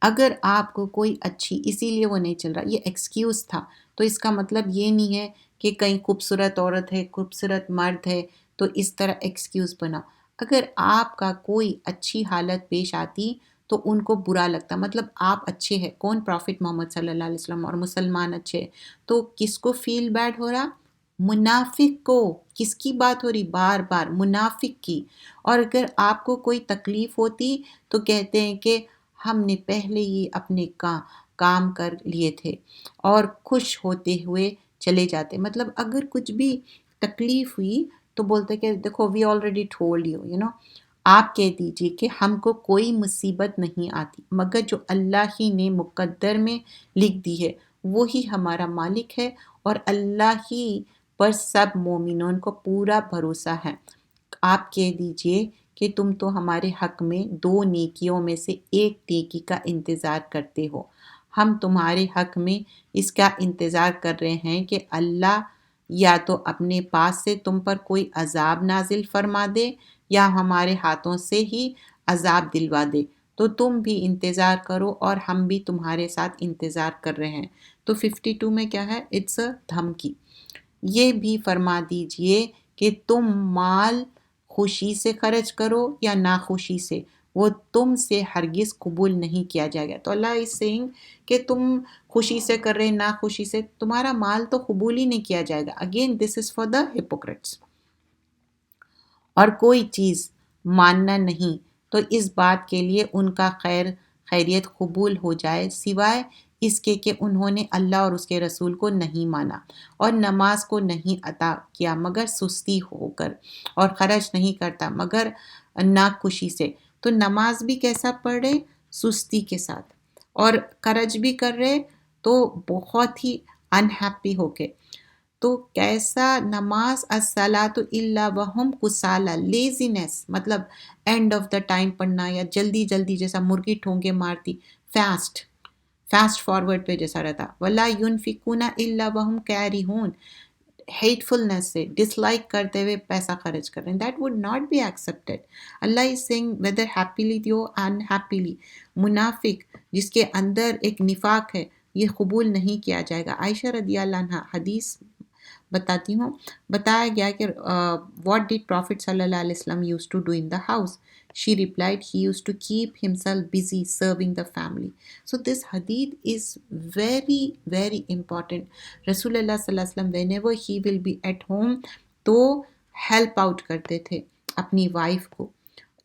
اگر آپ کو کوئی اچھی، اسی لیے وہ نہیں چل رہا، یہ ایکسکیوز تھا. تو اس کا مطلب یہ نہیں ہے کہ کہیں خوبصورت عورت ہے، خوبصورت مرد ہے تو اس طرح ایکسکیوز بنا. اگر آپ کا کوئی اچھی حالت پیش آتی تو ان کو برا لگتا، مطلب آپ اچھے ہیں، کون؟ پروفٹ محمد صلی اللہ علیہ وسلم اور مسلمان اچھے، تو کس کو فیل بیڈ ہو رہا؟ منافق کو. کس کی بات ہو رہی؟ بار بار منافق کی. اور اگر آپ کو کوئی تکلیف ہوتی تو کہتے ہیں کہ ہم نے پہلے ہی اپنے کام کر لیے تھے اور خوش ہوتے ہوئے چلے جاتے. مطلب اگر کچھ بھی تکلیف ہوئی تو بولتے کہ دیکھو وی آلریڈی ٹولڈ یو آپ کہہ دیجئے کہ ہم کو کوئی مصیبت نہیں آتی مگر جو اللہ ہی نے مقدر میں لکھ دی ہے وہی ہمارا مالک ہے اور اللہ ہی پر سب مومنون کو پورا بھروسہ ہے۔ آپ کہہ دیجئے کہ تم تو ہمارے حق میں 2 نیکیوں میں سے ایک نیکی کا انتظار کرتے ہو۔ ہم تمہارے حق میں اس کا انتظار کر رہے ہیں کہ اللہ یا تو اپنے پاس سے تم پر کوئی عذاب نازل فرما دے یا ہمارے ہاتھوں سے ہی عذاب دلوا دے، تو تم بھی انتظار کرو اور ہم بھی تمہارے ساتھ انتظار کر رہے ہیں۔ تو 52 میں کیا ہے؟ اٹس اے دھمکی۔ یہ بھی فرما دیجئے کہ تم مال خوشی سے خرچ کرو یا ناخوشی سے، وہ تم سے ہرگز قبول نہیں کیا جائے گا۔ تو اللہ از سیئنگ کہ تم خوشی سے کر رہے ناخوشی سے، تمہارا مال تو قبول ہی نہیں کیا جائے گا۔ Again this is for the hypocrites. اور کوئی چیز ماننا نہیں تو اس بات کے لیے ان کا خیریت قبول ہو جائے سوائے اس کے کہ انہوں نے اللہ اور اس کے رسول کو نہیں مانا اور نماز کو نہیں عطا کیا مگر سستی ہو کر، اور خرچ نہیں کرتا مگر ناخوشی سے۔ تو نماز بھی کیسا پڑھ رہے؟ سستی کے ساتھ، اور خرچ بھی کر رہے تو بہت ہی انہیپی ہو کے۔ تو کیسا نماز؟ الصلاۃ الا وہم کسالى، لیزینس مطلب اینڈ آف دا ٹائم پڑھنا یا جلدی جلدی جیسا مرغی ٹھونکے مارتی، فاسٹ فارورڈ پہ جیسا رہتا۔ ولا ينفقون الا وهم كارهون، ہیٹفلنس سے، ڈس لائک کرتے ہوئے پیسہ خرچ کر رہے ہیں، that would not be accepted. Allah is saying whether happily they unhappily, منافق جس کے اندر ایک نفاق ہے یہ قبول نہیں کیا جائے گا۔ عائشہ رضی اللہ عنہ حدیث بتاتی ہوں، بتایا گیا کہ واٹ ڈیڈ پروفٹ صلی اللہ علیہ وسلم use to do in the house? She replied, he used to keep himself busy serving the family. So this hadith is very, very important. رسول اللہ صلی اللہ علیہ وسلم whenever he will be at home تو help out کرتے تھے اپنی وائف کو،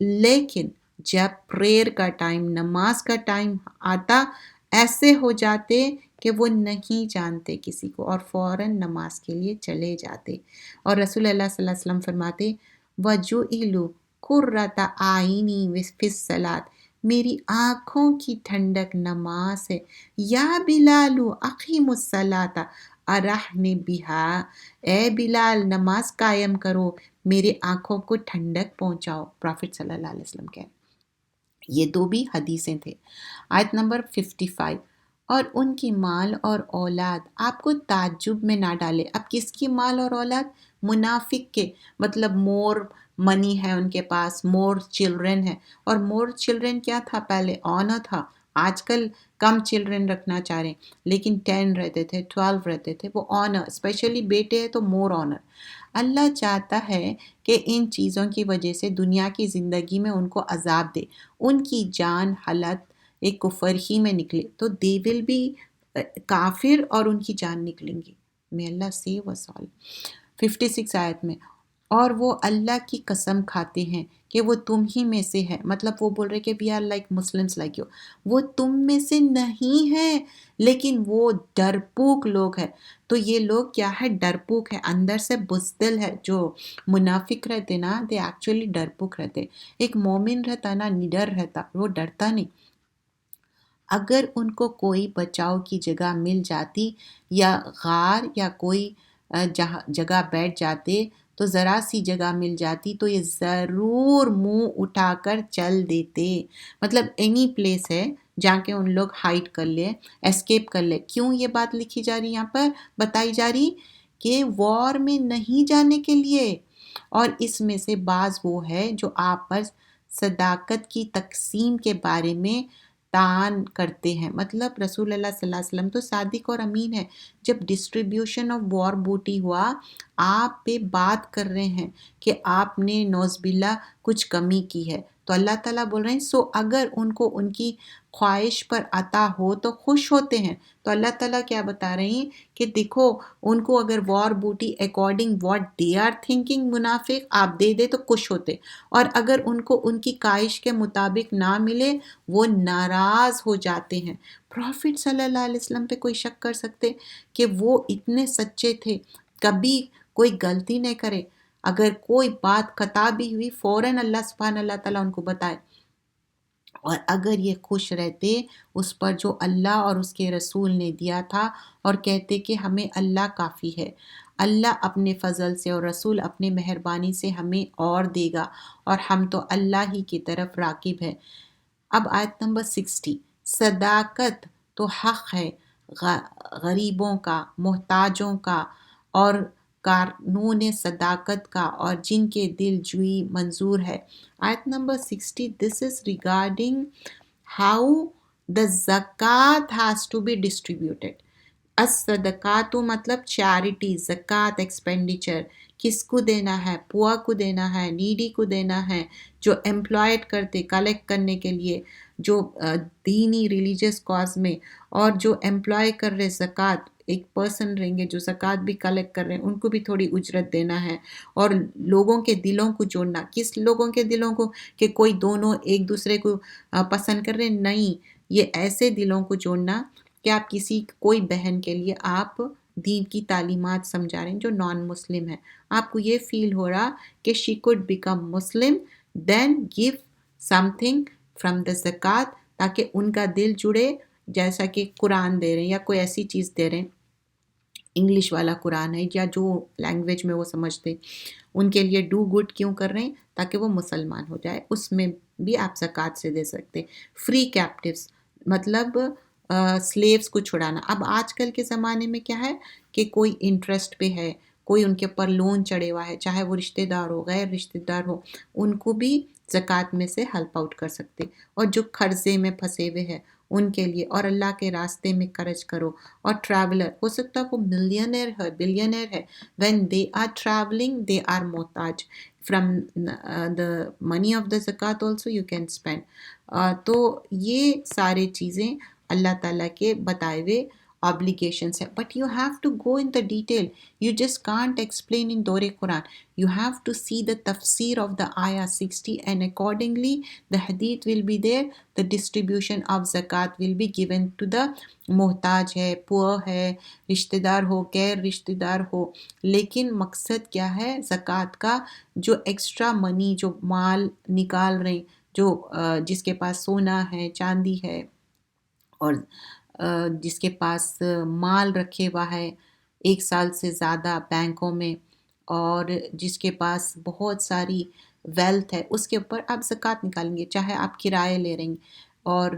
لیکن جب پریئر کا ٹائم، نماز کا ٹائم آتا، ایسے ہو جاتے کہ وہ نہیں جانتے کسی کو اور فوراً نماز کے لیے چلے جاتے۔ اور رسول اللہ صلی اللہ علیہ وسلم فرماتے وَجُعِلُوا قُرَّةَ أَعْيُنِي فِي الصَّلَاةِ، میری آنکھوں کی ٹھنڈک نماز ہے۔ یا بلال اقیم الصلاۃ ارحنی بہا، اے بلال نماز قائم کرو، میرے آنکھوں کو ٹھنڈک پہنچاؤ، پروفٹ صلی اللہ علیہ وسلم کہے۔ یہ 2 بھی حدیثیں تھے۔ آیت نمبر 55، اور ان کی مال اور اولاد آپ کو تعجب میں نہ ڈالے۔ اب کس کی مال اور اولاد؟ منافق کے، مطلب مور منی ہے ان کے پاس، مور چلڈرن ہے۔ اور مور چلڈرن کیا تھا؟ پہلے آنر تھا، آج کل کم چلڈرن رکھنا چاہ رہے ہیں، لیکن 10 رہتے تھے، 12 رہتے تھے، وہ آنر، اسپیشلی بیٹے ہیں تو مور آنر۔ اللہ چاہتا ہے کہ ان چیزوں کی وجہ سے دنیا کی زندگی میں ان کو عذاب دے، ان کی جان حالت ایک کفر ہی میں نکلے، تو دے ول بی کافر اور ان کی جان نکلیں گی۔ may اللہ save us all۔ 56 آیت میں، اور وہ اللہ کی قسم کھاتے ہیں کہ وہ تم ہی میں سے ہے، مطلب وہ بول رہے کہ we are like Muslims like you، وہ تم میں سے نہیں ہے لیکن وہ ڈرپوک لوگ ہیں۔ تو یہ لوگ کیا ہے؟ ڈرپوک ہے، اندر سے بزدل ہے۔ جو منافق رہتے نا، دے ایکچولی ڈرپوک رہتے۔ ایک مومن رہتا نا، نڈر رہتا، وہ ڈرتا نہیں۔ اگر ان کو کوئی بچاؤ کی جگہ مل جاتی یا غار یا کوئی جگہ بیٹھ جاتے، تو ذرا سی جگہ مل جاتی تو یہ ضرور منہ اٹھا کر چل دیتے۔ مطلب اینی پلیس ہے جہاں کے ان لوگ ہائٹ کر لے، اسکیپ کر لے۔ کیوں یہ بات لکھی جا رہی یہاں پر بتائی جا رہی؟ کہ وار میں نہیں جانے کے لیے۔ اور اس میں سے بعض وہ ہے جو آپس صداقت کی تقسیم کے بارے میں تعان کرتے ہیں۔ مطلب رسول اللہ صلی اللہ علیہ وسلم تو صادق اور امین ہے، جب ڈسٹریبیوشن آف وار بوٹی ہوا، آپ پہ بات کر رہے ہیں کہ آپ نے نوز باللہ کچھ کمی کی ہے، تو اللہ تعالیٰ بول رہے ہیں سو اگر ان کو ان کی خواہش پر عطا ہو تو خوش ہوتے ہیں۔ تو اللہ تعالیٰ کیا بتا رہے ہیں کہ دیکھو ان کو اگر وار بوٹی according what they are thinking منافق آپ دے دے تو خوش ہوتے، اور اگر ان کو ان کی خواہش کے مطابق نہ ملے وہ ناراض ہو جاتے ہیں۔ پروفٹ صلی اللہ علیہ وسلم پہ کوئی شک کر سکتے کہ وہ اتنے سچے تھے، کبھی کوئی غلطی نہیں کرے، اگر کوئی بات خطا بھی ہوئی فوراً اللہ سبحانہ اللہ تعالیٰ ان کو بتائے۔ اور اگر یہ خوش رہتے اس پر جو اللہ اور اس کے رسول نے دیا تھا اور کہتے کہ ہمیں اللہ کافی ہے، اللہ اپنے فضل سے اور رسول اپنے مہربانی سے ہمیں اور دے گا، اور ہم تو اللہ ہی کی طرف راغب ہے۔ اب آیت نمبر 60، صداقت تو حق ہے غریبوں کا، محتاجوں کا، اور قانون صداقت کا، اور جن کے دل جوئی منظور ہے۔ آیت number 60، this is regarding how the zakat has to be distributed۔ الصدقات مطلب چیریٹی، زکوٰۃ ایکسپینڈیچر کس کو دینا ہے؟ پور کو دینا ہے، نیڈی کو دینا ہے، جو امپلائڈ کرتے کلیکٹ کرنے کے لیے، جو دینی ریلیجس کاز میں، اور جو امپلائی کر رہے زکوٰۃ، ایک پرسن رہیں گے جو زکوٰۃ بھی کلیکٹ کر رہے ہیں، ان کو بھی تھوڑی اجرت دینا ہے، اور لوگوں کے دلوں کو جوڑنا۔ کس لوگوں کے دلوں کو؟ کہ کوئی دونوں ایک دوسرے کو پسند کر رہے ہیں؟ نہیں، یہ ایسے دلوں کو جوڑنا کہ آپ کوئی بہن کے لیے آپ دین کی تعلیمات سمجھا رہے ہیں جو نان مسلم ہے، آپ کو یہ فیل ہو رہا کہ she could become Muslim, then give something from the زکوٰۃ، تاکہ ان کا دل جڑے، جیسا کہ قرآن دے رہے ہیں یا کوئی ایسی چیز دے رہے ہیں، انگلش والا قرآن ہے یا جو لینگویج میں وہ سمجھتے، ان کے لیے ڈو گڈ کیوں کر رہے ہیں؟ تاکہ وہ مسلمان ہو جائے، اس میں بھی آپ زکوٰۃ سے دے سکتے۔ فری کیپٹیوز مطلب سلیوز کو چھڑانا۔ اب آج کل کے زمانے میں کیا ہے کہ کوئی انٹرسٹ پہ ہے، کوئی ان کے اوپر لون چڑھے ہوا ہے، چاہے وہ رشتہ دار ہو، غیر رشتہ دار ہو، ان کو بھی زکوٰۃ میں سے ہیلپ آؤٹ کر سکتے، اور جو قرضے میں پھنسے ہوئے ہیں ان کے لیے، اور اللہ کے راستے میں خرچ کرو۔ اور ٹریولر ہو سکتا ہے وہ ملینئر ہے، بلینئر ہے، when they are traveling they are محتاج، from the money of the zakat also you can spend۔ تو یہ سارے چیزیں اللہ تعالیٰ کے بتائے ہوئے obligations ہے، but you have to go in the detail، you just can't explain in دور قرآن، you have to see the tafsir of the ayah 60 and accordingly the hadith will be there، the distribution of zakat will be given to the محتاج ہے، پور ہے، رشتہ دار ہو، غیر رشتہ دار ہو۔ لیکن مقصد کیا ہے زکوٰۃ کا؟ جو ایکسٹرا منی، جو مال نکال رہے ہیں، جو جس کے پاس سونا ہے، چاندی ہے، اور جس کے پاس مال رکھے ہوا ہے 1 سال سے زیادہ بینکوں میں، اور جس کے پاس بہت ساری ویلتھ ہے، اس کے اوپر آپ زکوٰۃ نکالیں گے، چاہے آپ کرائے لے رہے ہیں، اور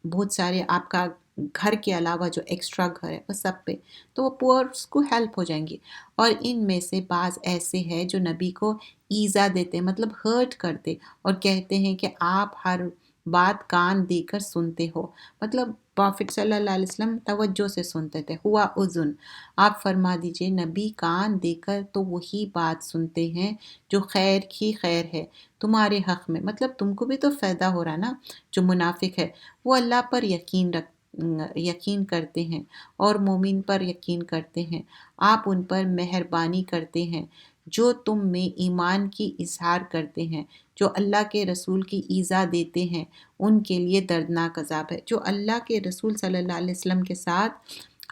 بہت سارے آپ کا گھر کے علاوہ جو ایکسٹرا گھر ہے وہ سب پہ، تو وہ پورس کو ہیلپ ہو جائیں گی۔ اور ان میں سے بعض ایسے ہیں جو نبی کو ایذا دیتے، مطلب ہرٹ کرتے، اور کہتے ہیں کہ آپ ہر بات کان دے کر سنتے ہو، مطلب پروفٹ صلی اللہ علیہ وسلم توجہ سے سنتے تھے، ہوا اذن۔ آپ فرما دیجئے نبی کان دے کر تو وہی بات سنتے ہیں جو خیر کی خیر ہے تمہارے حق میں، مطلب تم کو بھی تو فائدہ ہو رہا نا۔ جو منافق ہے وہ اللہ پر یقین کرتے ہیں اور مومن پر یقین کرتے ہیں، آپ ان پر مہربانی کرتے ہیں جو تم میں ایمان کی اظہار کرتے ہیں، جو اللہ کے رسول کی ایذا دیتے ہیں ان کے لیے دردناک عذاب ہے۔ جو اللہ کے رسول صلی اللہ علیہ وسلم کے ساتھ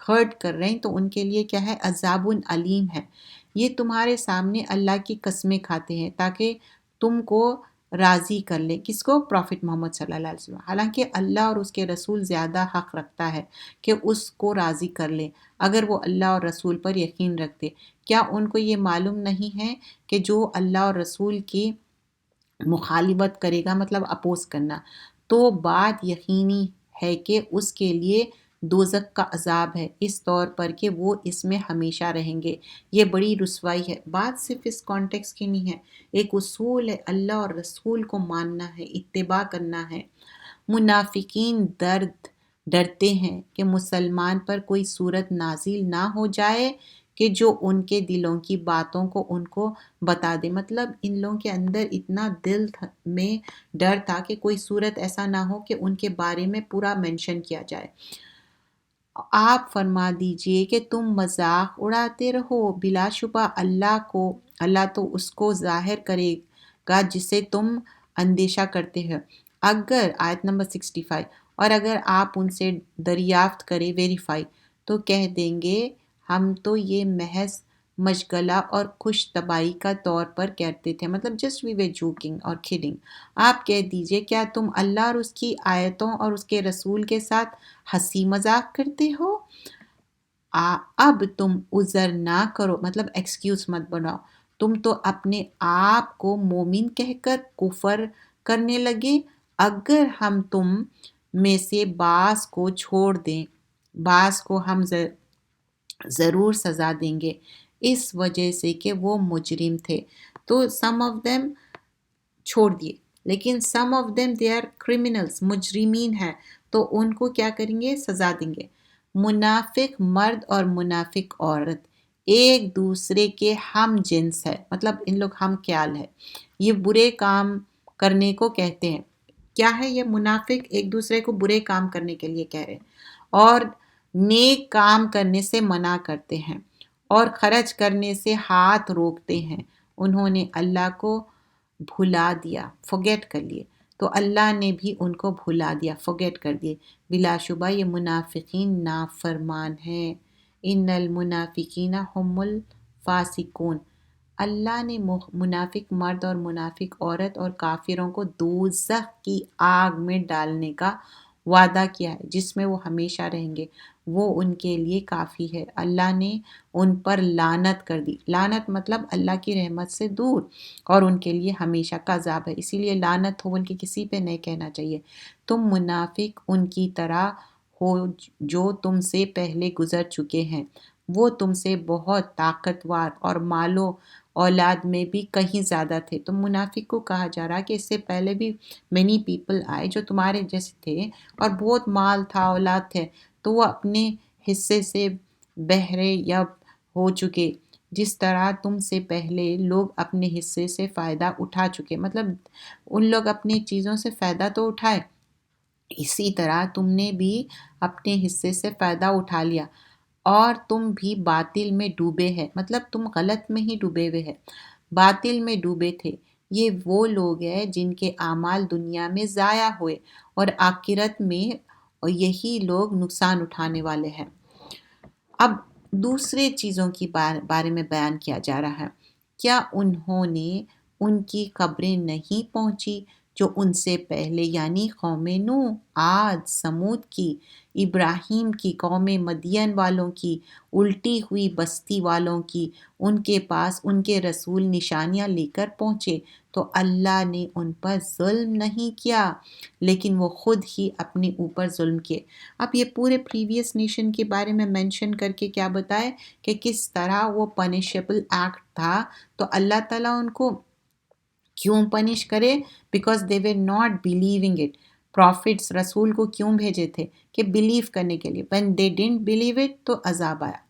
ہرٹ کر رہے ہیں تو ان کے لیے کیا ہے؟ عذاب علیم ہے۔ یہ تمہارے سامنے اللہ کی قسمیں کھاتے ہیں تاکہ تم کو راضی کر لے، کس کو؟ پروفٹ محمد صلی اللہ علیہ وسلم۔ حالانکہ اللہ اور اس کے رسول زیادہ حق رکھتا ہے کہ اس کو راضی کر لے اگر وہ اللہ اور رسول پر یقین رکھتے۔ کیا ان کو یہ معلوم نہیں ہے کہ جو اللہ اور رسول کی مخالفت کرے گا، مطلب اپوز کرنا، تو بات یقینی ہے کہ اس کے لیے دوزخ کا عذاب ہے، اس طور پر کہ وہ اس میں ہمیشہ رہیں گے۔ یہ بڑی رسوائی ہے۔ بات صرف اس کانٹیکس کی نہیں ہے، ایک اصول ہے، اللہ اور رسول کو ماننا ہے، اتباع کرنا ہے۔ منافقین ڈرتے ہیں کہ مسلمان پر کوئی صورت نازل نہ ہو جائے کہ جو ان کے دلوں کی باتوں کو ان کو بتا دے، مطلب ان لوگوں کے اندر اتنا دل میں ڈر تھا کہ کوئی صورت ایسا نہ ہو کہ ان کے بارے میں پورا مینشن کیا جائے۔ آپ فرما دیجئے کہ تم مذاق اڑاتے رہو، بلا شبہ اللہ تو اس کو ظاہر کرے گا جسے تم اندیشہ کرتے ہو۔ اگر آیت نمبر 65، اور اگر آپ ان سے دریافت کریں، ویریفائی، تو کہہ دیں گے ہم تو یہ محض مشغلہ اور خوش طبعی کا طور پر کرتے تھے، مطلب جسٹ وی وے جوکنگ اور کھڈنگ۔ آپ کہہ دیجئے کیا تم اللہ اور اس کی آیتوں اور اس کے رسول کے ساتھ ہنسی مذاق کرتے ہو؟ اب تم عذر نہ کرو، مطلب ایکسکیوز مت بناؤ، تم تو اپنے آپ کو مومن کہہ کر کفر کرنے لگے۔ اگر ہم تم میں سے بعض کو چھوڑ دیں، بعض کو ہم ضرور سزا دیں گے، اس وجہ سے کہ وہ مجرم تھے۔ تو سم آف دیم چھوڑ دیے، لیکن some of them they are criminals, مجرمین ہیں، تو ان کو کیا کریں گے؟ سزا دیں گے۔ منافق مرد اور منافق عورت ایک دوسرے کے ہم جنس ہے، مطلب ان لوگ ہم خیال ہے، یہ برے کام کرنے کو کہتے ہیں۔ کیا ہے یہ؟ منافق ایک دوسرے کو برے کام کرنے کے لیے کہہ رہے ہیں، اور نیک کام کرنے سے منع کرتے ہیں، اور خرچ کرنے سے ہاتھ روکتے ہیں۔ انہوں نے اللہ کو بھلا دیا، forget کر لیے، تو اللہ نے بھی ان کو بھلا دیا، forget کر دیے۔ بلا شبہ یہ منافقین نافرمان ہیں۔ ان المنافقین هم الفاسقون۔ اللہ نے منافق مرد اور منافق عورت اور کافروں کو دوزخ کی آگ میں ڈالنے کا وعدہ کیا ہے، جس میں وہ ہمیشہ رہیں گے، وہ ان کے لیے کافی ہے۔ اللہ نے ان پر لعنت کر دی، لعنت مطلب اللہ کی رحمت سے دور، اور ان کے لیے ہمیشہ کا عذاب ہے۔ اسی لیے لعنت ہو بول کے کسی پہ نہیں کہنا چاہیے۔ تم منافق ان کی طرح ہو جو تم سے پہلے گزر چکے ہیں، وہ تم سے بہت طاقتور اور مال و اولاد میں بھی کہیں زیادہ تھے۔ تو منافق کو کہا جا رہا کہ اس سے پہلے بھی مینی پیپل آئے جو تمہارے جیسے تھے اور بہت مال تھا، اولاد تھے، تو وہ اپنے حصے سے بہرے یا ہو چکے، جس طرح تم سے پہلے لوگ اپنے حصے سے فائدہ اٹھا چکے، مطلب ان لوگ اپنی چیزوں سے فائدہ تو اٹھائے، اسی طرح تم نے بھی اپنے حصے سے فائدہ اٹھا لیا، اور تم بھی باطل میں ڈوبے ہیں، مطلب تم غلط میں ہی ڈوبے ہوئے ہیں، باطل میں ڈوبے تھے۔ یہ وہ لوگ ہیں جن کے اعمال دنیا میں ضائع ہوئے، اور آخرت میں یہی لوگ نقصان اٹھانے والے ہیں۔ اب دوسرے چیزوں کی بارے میں بیان کیا جا رہا ہے۔ کیا انہوں نے ان کی خبریں نہیں پہنچی جو ان سے پہلے، یعنی قوم نوح، عاد، سمود کی، ابراہیم کی، قوم مدین والوں کی، الٹی ہوئی بستی والوں کی، ان کے پاس ان کے رسول نشانیاں لے کر پہنچے، تو اللہ نے ان پر ظلم نہیں کیا، لیکن وہ خود ہی اپنے اوپر ظلم کیے۔ اب یہ پورے پریویس نیشن کے بارے میں مینشن کر کے کیا بتائے کہ کس طرح وہ پنشیبل ایکٹ تھا، تو اللہ تعالیٰ ان کو کیوں پنش کرے؟ Because they were not believing it۔ Prophets رسول کو کیوں بھیجے تھے؟ کہ بلیو کرنے کے لیے۔ when they didn't believe it تو عذاب آیا۔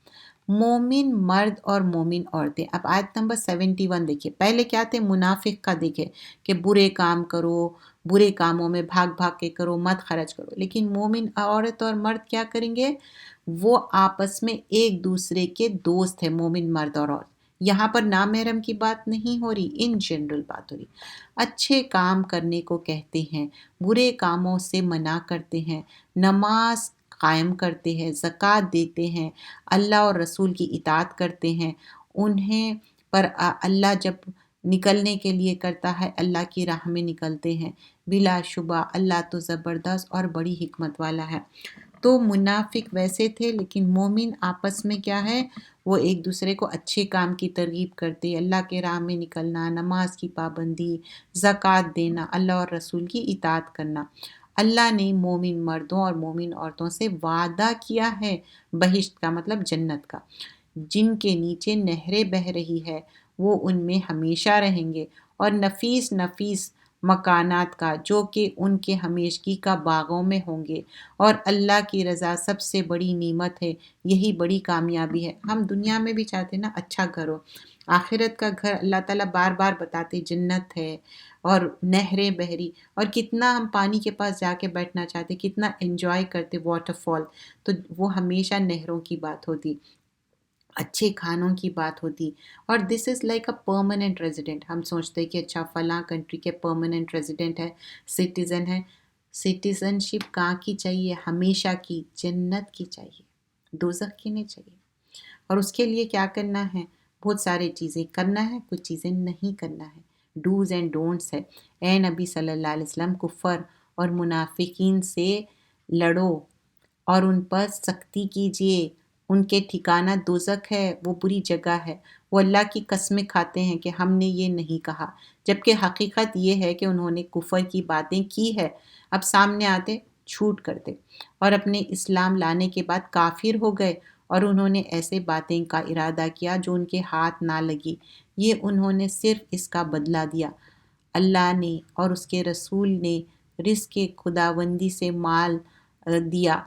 مومن مرد اور مومن عورتیں، اب آیت نمبر 71 دیکھیے۔ پہلے کیا تھے؟ منافق کا دیکھے کہ برے کام کرو، برے کاموں میں بھاگ بھاگ کے کرو، مت خرچ کرو، لیکن مومن عورت اور مرد کیا کریں گے؟ وہ آپس میں ایک دوسرے کے دوست ہیں، مومن مرد اور عورت۔ یہاں پر نامحرم کی بات نہیں ہو رہی، ان جنرل بات ہو رہی۔ اچھے کام کرنے کو کہتے ہیں، برے کاموں سے منع کرتے ہیں، نماز قائم کرتے ہیں، زکوٰۃ دیتے ہیں، اللہ اور رسول کی اطاعت کرتے ہیں، انہیں پر اللہ جب نکلنے کے لیے کرتا ہے، اللہ کی راہ میں نکلتے ہیں۔ بلا شبہ اللہ تو زبردست اور بڑی حکمت والا ہے۔ تو منافق ویسے تھے، لیکن مومن آپس میں کیا ہے؟ وہ ایک دوسرے کو اچھے کام کی ترغیب کرتے، اللہ کے راہ میں نکلنا، نماز کی پابندی، زکوٰۃ دینا، اللہ اور رسول کی اطاعت کرنا۔ اللہ نے مومن مردوں اور مومن عورتوں سے وعدہ کیا ہے بہشت کا، مطلب جنت کا، جن کے نیچے نہریں بہہ رہی ہے، وہ ان میں ہمیشہ رہیں گے، اور نفیس نفیس مکانات کا، جو کہ ان کے ہمیشگی کا باغوں میں ہوں گے، اور اللہ کی رضا سب سے بڑی نعمت ہے، یہی بڑی کامیابی ہے۔ ہم دنیا میں بھی چاہتے ہیں نا اچھا گھر ہو، آخرت کا گھر اللہ تعالیٰ بار بار بتاتے جنت ہے، اور نہریں بہری، اور کتنا ہم پانی کے پاس جا کے بیٹھنا چاہتے، کتنا انجوائے کرتے واٹر فال، تو وہ ہمیشہ نہروں کی بات ہوتی، اچھے کھانوں کی بات ہوتی، اور this is like a permanent resident. ہم سوچتے کہ اچھا فلاں کنٹری کے پرماننٹ ریزیڈنٹ ہے، سٹیزن ہے۔ سٹیزن شپ کہاں کی چاہیے؟ ہمیشہ کی، جنت کی چاہیے، دوزخ کی نہیں چاہیے۔ اور اس کے لیے کیا کرنا ہے؟ بہت سارے چیزیں کرنا ہے، کچھ چیزیں نہیں کرنا ہے، ڈوز اینڈ ڈونٹس ہے۔ اے نبی صلی اللہ علیہ وسلم، کفر اور منافقین سے لڑو اور ان پر سختی کیجیے، ان کے ٹھکانہ دوزخ ہے، وہ بری جگہ ہے۔ وہ اللہ کی قسمیں کھاتے ہیں کہ ہم نے یہ نہیں کہا، جبکہ حقیقت یہ ہے کہ انہوں نے کفر کی باتیں کی ہے، اب سامنے آتے چھوٹ کرتے اور اپنے اسلام لانے کے بعد کافر ہو گئے، اور انہوں نے ایسے باتیں کا ارادہ کیا جو ان کے ہاتھ نہ لگی، یہ انہوں نے صرف اس کا بدلہ دیا۔ اللہ نے اور اس کے رسول نے رزق کے خداوندی سے مال دیا،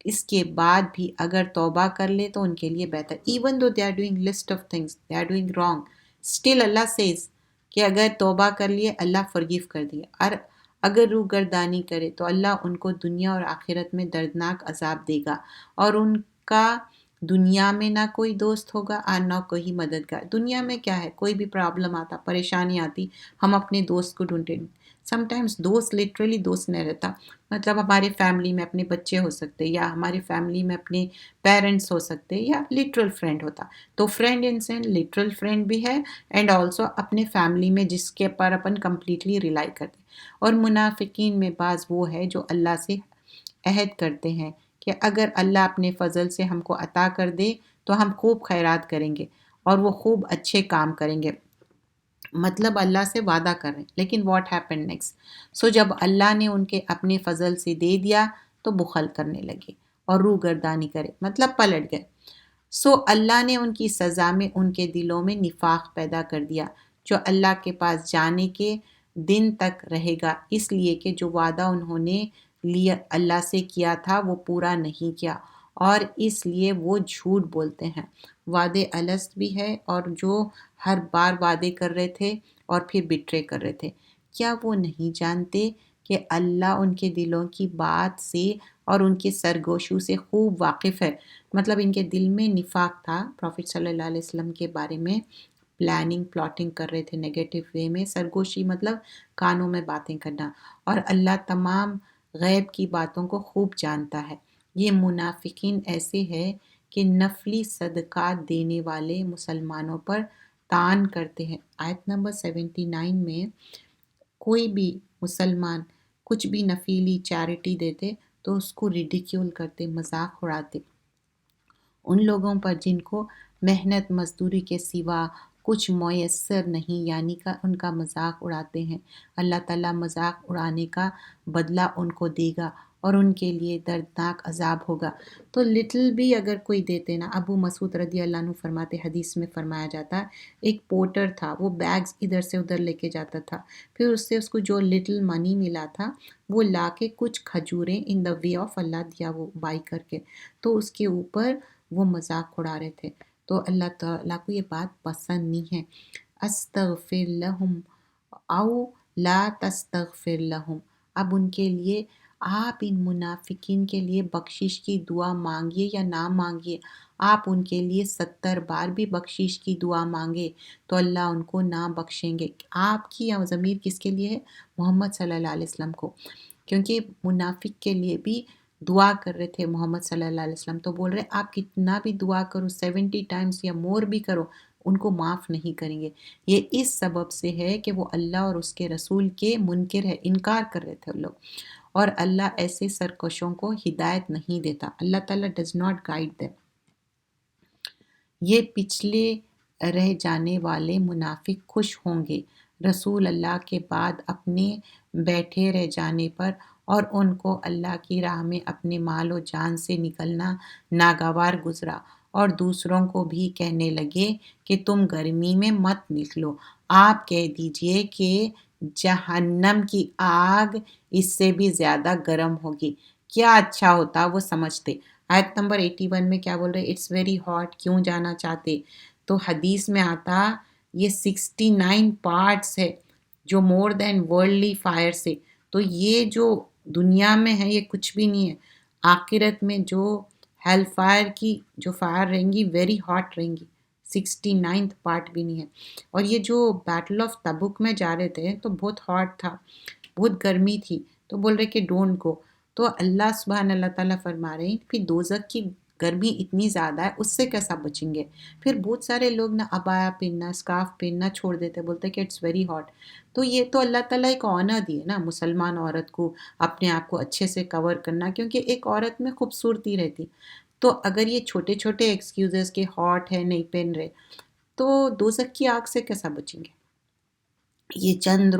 اس کے بعد بھی اگر توبہ کر لے تو ان کے لیے بہتر۔ Even though they are doing list of things, they are doing wrong, still Allah says کہ اگر توبہ کر لیے اللہ فرگیو کر دیے، اور اگر روح گردانی کرے تو اللہ ان کو دنیا اور آخرت میں دردناک عذاب دے گا، اور ان کا دنیا میں نہ کوئی دوست ہوگا اور نہ کوئی مددگار۔ دنیا میں کیا ہے، کوئی بھی پرابلم آتا، پریشانی آتی، ہم اپنے دوست کو ڈھونڈتے۔ سم ٹائمز دوست لٹرلی دوست نہیں رہتا، مطلب ہمارے فیملی میں اپنے بچے ہو سکتے، یا ہمارے فیملی میں اپنے پیرنٹس ہو سکتے، یا لٹرل فرینڈ ہوتا۔ تو فرینڈ ان سین لٹرل فرینڈ بھی ہے، اینڈ آلسو اپنے فیملی میں جس کے پر اپن کمپلیٹلی ریلائی کرتے۔ اور منافقین میں بعض وہ ہے جو اللہ سے عہد کرتے ہیں کہ اگر اللہ اپنے فضل سے ہم کو عطا کر دے تو ہم خوب خیرات کریں گے اور وہ خوب اچھے کام کریں گے، مطلب اللہ سے وعدہ کر رہے ہیں۔ لیکن واٹ ہیپن نیکسٹ؟ سو جب اللہ نے ان کے اپنے فضل سے دے دیا تو بخل کرنے لگے اور روح گردانی کرے، مطلب پلٹ گئے۔ سو اللہ نے ان کی سزا میں ان کے دلوں میں نفاق پیدا کر دیا، جو اللہ کے پاس جانے کے دن تک رہے گا، اس لیے کہ جو وعدہ انہوں نے لیا اللہ سے کیا تھا وہ پورا نہیں کیا، اور اس لیے وہ جھوٹ بولتے ہیں۔ وعدے الست بھی ہے، اور جو ہر بار وعدے کر رہے تھے اور پھر بٹرے کر رہے تھے۔ کیا وہ نہیں جانتے کہ اللہ ان کے دلوں کی بات سے اور ان کے سرگوشوں سے خوب واقف ہے؟ مطلب ان کے دل میں نفاق تھا، پروفٹ صلی اللہ علیہ وسلم کے بارے میں پلاننگ پلاٹنگ کر رہے تھے نیگیٹو وے میں۔ سرگوشی مطلب کانوں میں باتیں کرنا، اور اللہ تمام غیب کی باتوں کو خوب جانتا ہے۔ یہ منافقین ایسے ہیں کہ نفلی صدقات دینے والے مسلمانوں پر طعن کرتے ہیں۔ آیت نمبر 79 میں کوئی بھی مسلمان کچھ بھی نفیلی چیریٹی دیتے تو اس کو ریڈیکیول کرتے، مذاق اڑاتے ان لوگوں پر جن کو محنت مزدوری کے سوا کچھ میسر نہیں، یعنی کہ ان کا مذاق اڑاتے ہیں۔ اللہ تعالیٰ مذاق اڑانے کا بدلہ ان کو دے گا اور ان کے لیے دردناک عذاب ہوگا۔ تو لٹل بھی اگر کوئی دیتے نا، ابو مسعود رضی اللہ عنہ فرماتے، حدیث میں فرمایا جاتا ہے، ایک پورٹر تھا، وہ بیگز ادھر سے ادھر لے کے جاتا تھا، پھر اس سے اس کو جو لٹل منی ملا تھا وہ لا کے کچھ کھجوریں ان دا وے آف اللہ دیا، وہ بائی کر کے، تو اس کے اوپر وہ مذاق اڑا رہے تھے۔ تو اللہ تعالیٰ کو یہ بات پسند نہیں ہے۔ استغفر لہم او لا تستغفر لہم، اب ان کے لیے آپ ان منافقین کے لیے بخشش کی دعا مانگیے یا نہ مانگیے، آپ ان کے لیے 70 بار بھی بخشش کی دعا مانگے تو اللہ ان کو نہ بخشیں گے۔ آپ کی ضمیر کس کے لیے ہے؟ محمد صلی اللہ علیہ وسلم کو، کیونکہ منافق کے لیے بھی دعا کر رہے تھے محمد صلی اللہ علیہ وسلم، تو بول رہے آپ کتنا بھی دعا کرو، 70 ٹائمز یا مور بھی کرو، ان کو معاف نہیں کریں گے۔ یہ اس سبب سے ہے کہ وہ اللہ اور اس کے رسول کے منکر ہے، انکار کر رہے تھے لوگ، اور اللہ ایسے سرکشوں کو ہدایت نہیں دیتا۔ اللہ تعالیٰ ڈز ناٹ گائیڈ دیم۔ یہ پچھلے رہ جانے والے منافق خوش ہوں گے رسول اللہ کے بعد اپنے بیٹھے رہ جانے پر، اور ان کو اللہ کی راہ میں اپنے مال و جان سے نکلنا ناگوار گزرا، اور دوسروں کو بھی کہنے لگے کہ تم گرمی میں مت نکلو، آپ کہہ دیجئے کہ جہنم کی آگ اس سے بھی زیادہ گرم ہوگی، کیا اچھا ہوتا وہ سمجھتے۔ آیت نمبر 81 میں کیا بول رہے؟ اٹس ویری ہاٹ، کیوں جانا چاہتے؟ تو حدیث میں آتا یہ 69 پارٹس ہے جو مور دین ورلڈلی فائر سے، تو یہ جو دنیا میں ہے یہ کچھ بھی نہیں ہے، آخرت میں جو ہیل فائر کی جو فائر رہیں گی ویری ہاٹ رہیں گی، 69 پارٹ بھی نہیں ہے۔ اور یہ جو بیٹل آف تبوک میں جا رہے تھے تو بہت ہاٹ تھا، بہت گرمی تھی، تو بول رہے کہ ڈونٹ گو۔ تو اللہ سبحانہ اللہ تعالیٰ فرما رہے ہیں پھر دوزخ کی گرمی اتنی زیادہ ہے، اس سے کیسا بچیں گے؟ پھر بہت سارے لوگ نا ابایا پہننا، اسکارف پہننا چھوڑ دیتے، بولتے کہ اٹس ویری ہاٹ. تو یہ تو اللہ تعالیٰ ایک آنر دیے نا مسلمان عورت کو، اپنے آپ کو اچھے سے کور کرنا، کیونکہ ایک عورت میں خوبصورتی رہتی. تو اگر یہ چھوٹے چھوٹے ایکسکیوزز کے ہاٹ ہے نہیں پہن رہے تو دوزخ کی آگ سے کیسا بچیں گے؟ یہ چند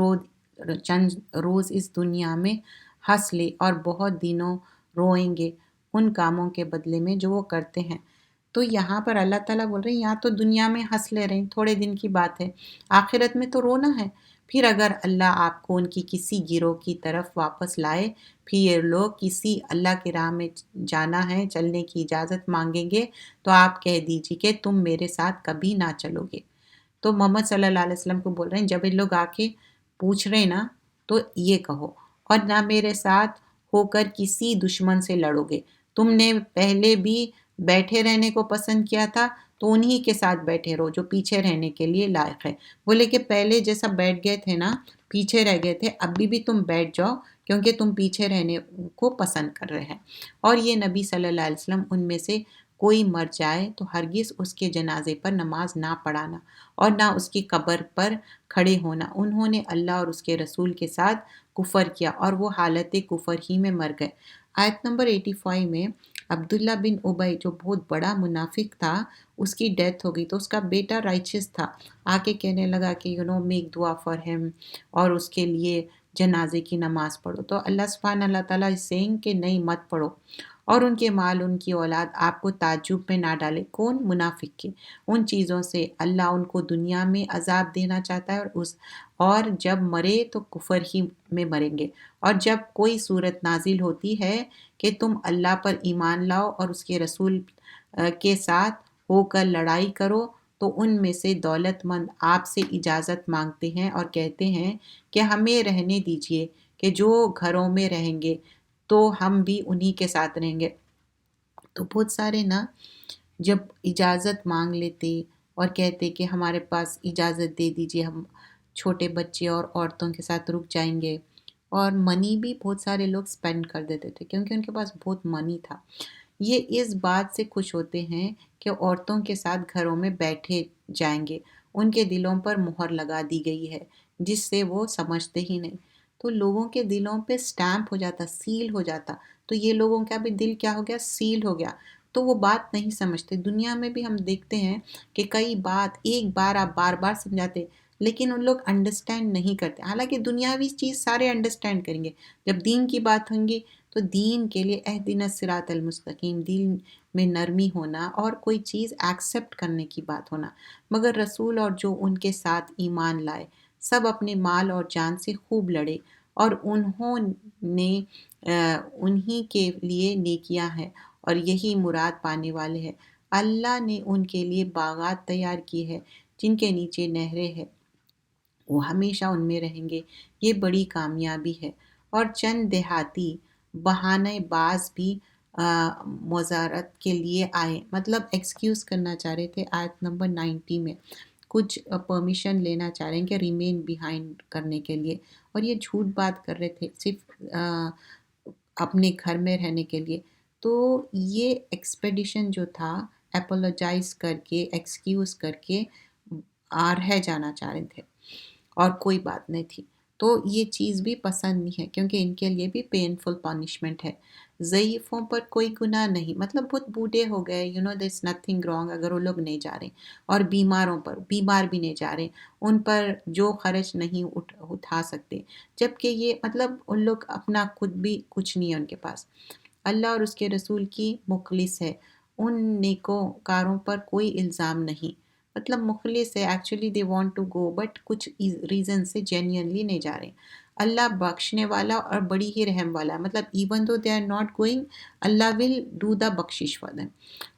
روز اس دنیا میں ہنس لے اور بہت دنوں روئیں گے ان کاموں کے بدلے میں جو وہ کرتے ہیں. تو یہاں پر اللہ تعالیٰ بول رہے ہیں یہاں تو دنیا میں ہنس لے رہے ہیں، تھوڑے دن کی بات ہے، آخرت میں تو رونا ہے. پھر اگر اللہ آپ کو ان کی کسی گروہ کی طرف واپس لائے، پھر یہ لوگ کسی اللہ کی راہ میں جانا ہے، چلنے کی اجازت مانگیں گے، تو آپ کہہ دیجیے کہ تم میرے ساتھ کبھی نہ چلو گے. تو محمد صلی اللہ علیہ وسلم کو بول رہے ہیں جب یہ لوگ آ کے پوچھ رہے نا تو یہ کہو، اور نہ میرے ساتھ ہو کر کسی دشمن سے لڑو گے. تم نے پہلے بھی بیٹھے رہنے کو پسند کیا تھا تو انہی کے ساتھ بیٹھے رہو جو پیچھے رہنے کے لیے لائق ہے. بولے کہ پہلے جیسا بیٹھ گئے تھے نا، پیچھے رہ گئے تھے، ابھی بھی تم بیٹھ جاؤ کیونکہ تم پیچھے رہنے کو پسند کر رہے ہیں. اور یہ نبی صلی اللہ علیہ وسلم ان میں سے کوئی مر جائے تو ہرگز اس کے جنازے پر نماز نہ پڑھانا اور نہ اس کی قبر پر کھڑے ہونا. انہوں نے اللہ اور اس کے رسول کے ساتھ کفر کیا اور وہ حالت کفر ہی میں مر گئے. آیت نمبر 85 میں عبداللہ بن ابی جو بہت بڑا منافق تھا، اس کی ڈیتھ ہو گئی تو اس کا بیٹا رائچس تھا، آ کے کہنے لگا کہ میک دعا فار ہم، اور اس کے لیے جنازے کی نماز پڑھو. تو اللہ سبحانہ اللہ تعالیٰ اس سینگ کہ نہیں مت پڑھو، اور ان کے مال ان کی اولاد آپ کو تعجب میں نہ ڈالے. کون؟ منافق کے. ان چیزوں سے اللہ ان کو دنیا میں عذاب دینا چاہتا ہے اور جب مرے تو کفر ہی میں مریں گے. اور جب کوئی صورت نازل ہوتی ہے کہ تم اللہ پر ایمان لاؤ اور اس کے رسول کے ساتھ ہو کر لڑائی کرو، تو ان میں سے دولت مند آپ سے اجازت مانگتے ہیں اور کہتے ہیں کہ ہمیں رہنے دیجئے کہ جو گھروں میں رہیں گے تو ہم بھی انہی کے ساتھ رہیں گے. تو بہت سارے نا جب اجازت مانگ لیتے اور کہتے کہ ہمارے پاس اجازت دے دیجئے، ہم چھوٹے بچے اور عورتوں کے ساتھ رک جائیں گے. اور منی بھی بہت سارے لوگ سپینڈ کر دیتے تھے کیونکہ ان کے پاس بہت منی تھا. یہ اس بات سے خوش ہوتے ہیں کہ عورتوں کے ساتھ گھروں میں بیٹھے جائیں گے. ان کے دلوں پر مہر لگا دی گئی ہے جس سے وہ سمجھتے ہی نہیں. تو لوگوں کے دلوں پہ سٹیمپ ہو جاتا، سیل ہو جاتا. تو یہ لوگوں کا بھی دل کیا ہو گیا؟ سیل ہو گیا. تو وہ بات نہیں سمجھتے. دنیا میں بھی ہم دیکھتے ہیں کہ کئی بات ایک بار آپ بار بار سمجھاتے لیکن ان لوگ انڈرسٹینڈ نہیں کرتے. حالانکہ دنیاوی چیز سارے انڈرسٹینڈ کریں گے، جب دین کی بات ہوں گی تو دین کے لیے اہدنا الصراط المستقیم، دین میں نرمی ہونا اور کوئی چیز ایکسیپٹ کرنے کی بات ہونا. مگر رسول اور جو ان کے ساتھ ایمان لائے سب اپنے مال اور جان سے خوب لڑے، اور انہوں نے انہی کے لیے نیکیاں ہیں اور یہی مراد پانے والے ہیں. اللہ نے ان کے لیے باغات تیار کی ہے جن کے نیچے نہریں ہیں، وہ ہمیشہ ان میں رہیں گے. یہ بڑی کامیابی ہے. اور چند دیہاتی بہانے باز بھی مزارت کے لیے آئے، مطلب ایکسکیوز کرنا چاہ رہے تھے. آیت نمبر 90 میں کچھ پرمیشن لینا چاہ رہے ہیں کہ ریمین بیہائنڈ کرنے کے لیے، اور یہ جھوٹ بات کر رہے تھے صرف اپنے گھر میں رہنے کے لیے. تو یہ ایکسپیڈیشن جو تھا اپولوجائز کر کے ایکسکیوز کر کے رہ جانا چاہ رہے تھے اور کوئی بات نہیں تھی. تو یہ چیز بھی پسند نہیں ہے کیونکہ ان کے لیے بھی پینفل پنشمنٹ ہے. ضعیفوں پر کوئی گناہ نہیں، مطلب بہت بوڑھے ہو گئے، دیر از نتھنگ رانگ اگر وہ لوگ نہیں جا رہے. اور بیماروں پر، بیمار بھی نہیں جا رہے، ان پر جو خرچ نہیں اٹھا سکتے، جبکہ یہ مطلب ان لوگ اپنا خود بھی کچھ نہیں ہے ان کے پاس. اللہ اور اس کے رسول کی مخلص ہے، ان نیکوکاروں پر کوئی الزام نہیں. مطلب مخلص ہے، actually they want to go but کچھ ریزن سے جینیئنلی نہیں جا رہے. اللہ بخشنے والا اور بڑی ہی رحم والا ہے، مطلب even though they are not going, Allah will do the بخشش فار دیم.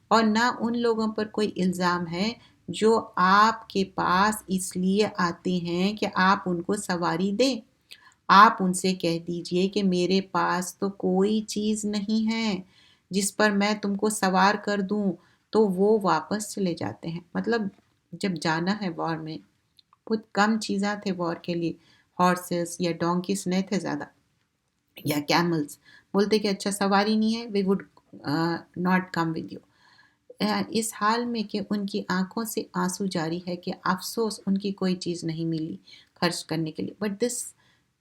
اور نہ ان لوگوں پر کوئی الزام ہے جو آپ کے پاس اس لیے آتے ہیں کہ آپ ان کو سواری دیں. آپ ان سے کہہ دیجئے کہ میرے پاس تو کوئی چیز نہیں ہے جس پر میں تم کو سوار کر دوں، تو وہ واپس چلے جاتے ہیں. مطلب جب جانا ہے وار میں، بہت کم چیزاں تھے وار کے لیے، ہارسز یا ڈونکیز نہیں تھے زیادہ یا کیملز. بولتے کہ اچھا سواری نہیں ہے، we would not come with you. اس حال میں کہ ان کی آنکھوں سے آنسو جاری ہے کہ افسوس ان کی کوئی چیز نہیں ملی خرچ کرنے کے لیے. But this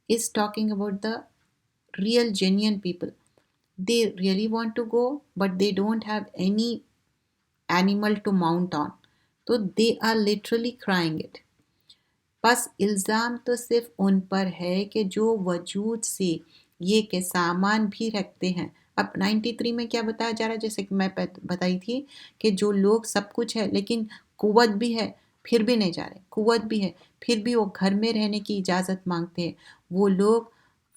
is talking about the real genuine people. They really want to go, but they don't have any animal to mount on. تو they are literally crying it. بس الزام تو صرف ان پر ہے کہ جو وجود سے یہ کہ سامان بھی رکھتے ہیں. اب 93 میں کیا بتایا جا رہا ہے، جیسے کہ میں بتائی تھی کہ جو لوگ سب کچھ ہے لیکن قوت بھی ہے پھر بھی نہیں جا رہے، قوت بھی ہے پھر بھی وہ گھر میں رہنے کی اجازت مانگتے ہیں. وہ لوگ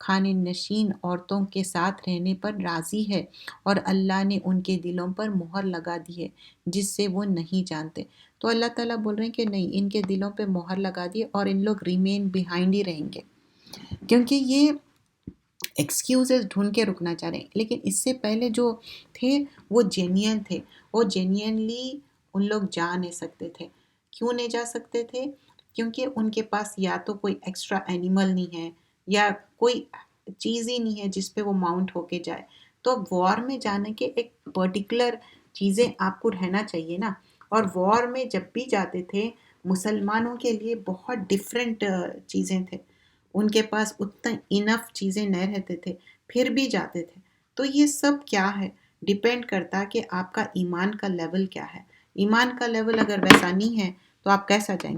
خانے نشین عورتوں کے ساتھ رہنے پر راضی ہے اور اللہ نے ان کے دلوں پر مہر لگا دی ہے جس سے وہ نہیں جانتے. تو اللہ تعالیٰ بول رہے ہیں کہ نہیں، ان کے دلوں پہ مہر لگا دی اور ان لوگ ریمین بیہائنڈ ہی رہیں گے، کیونکہ یہ ایکسکیوزز ڈھونڈ کے رکنا چاہ رہے ہیں. لیکن اس سے پہلے جو تھے وہ جینین تھے، وہ جینینلی ان لوگ جا نہیں سکتے تھے. کیوں نہیں جا سکتے تھے؟ کیونکہ ان کے پاس یا تو کوئی ایکسٹرا اینیمل نہیں ہے یا کوئی چیز ہی نہیں ہے جس پہ وہ ماؤنٹ ہو کے جائے. تو وار میں جانے کے ایک پرٹیکولر چیزیں آپ کو رہنا چاہیے نا. اور وار میں جب بھی جاتے تھے مسلمانوں کے لیے بہت ڈفرینٹ چیزیں تھے، ان کے پاس اتنا انف چیزیں نہیں رہتے تھے پھر بھی جاتے تھے. تو یہ سب کیا ہے، ڈیپینڈ کرتا کہ آپ کا ایمان کا لیول کیا ہے. ایمان کا لیول اگر ویسا نہیں ہے تو آپ کیسا جائیں گے؟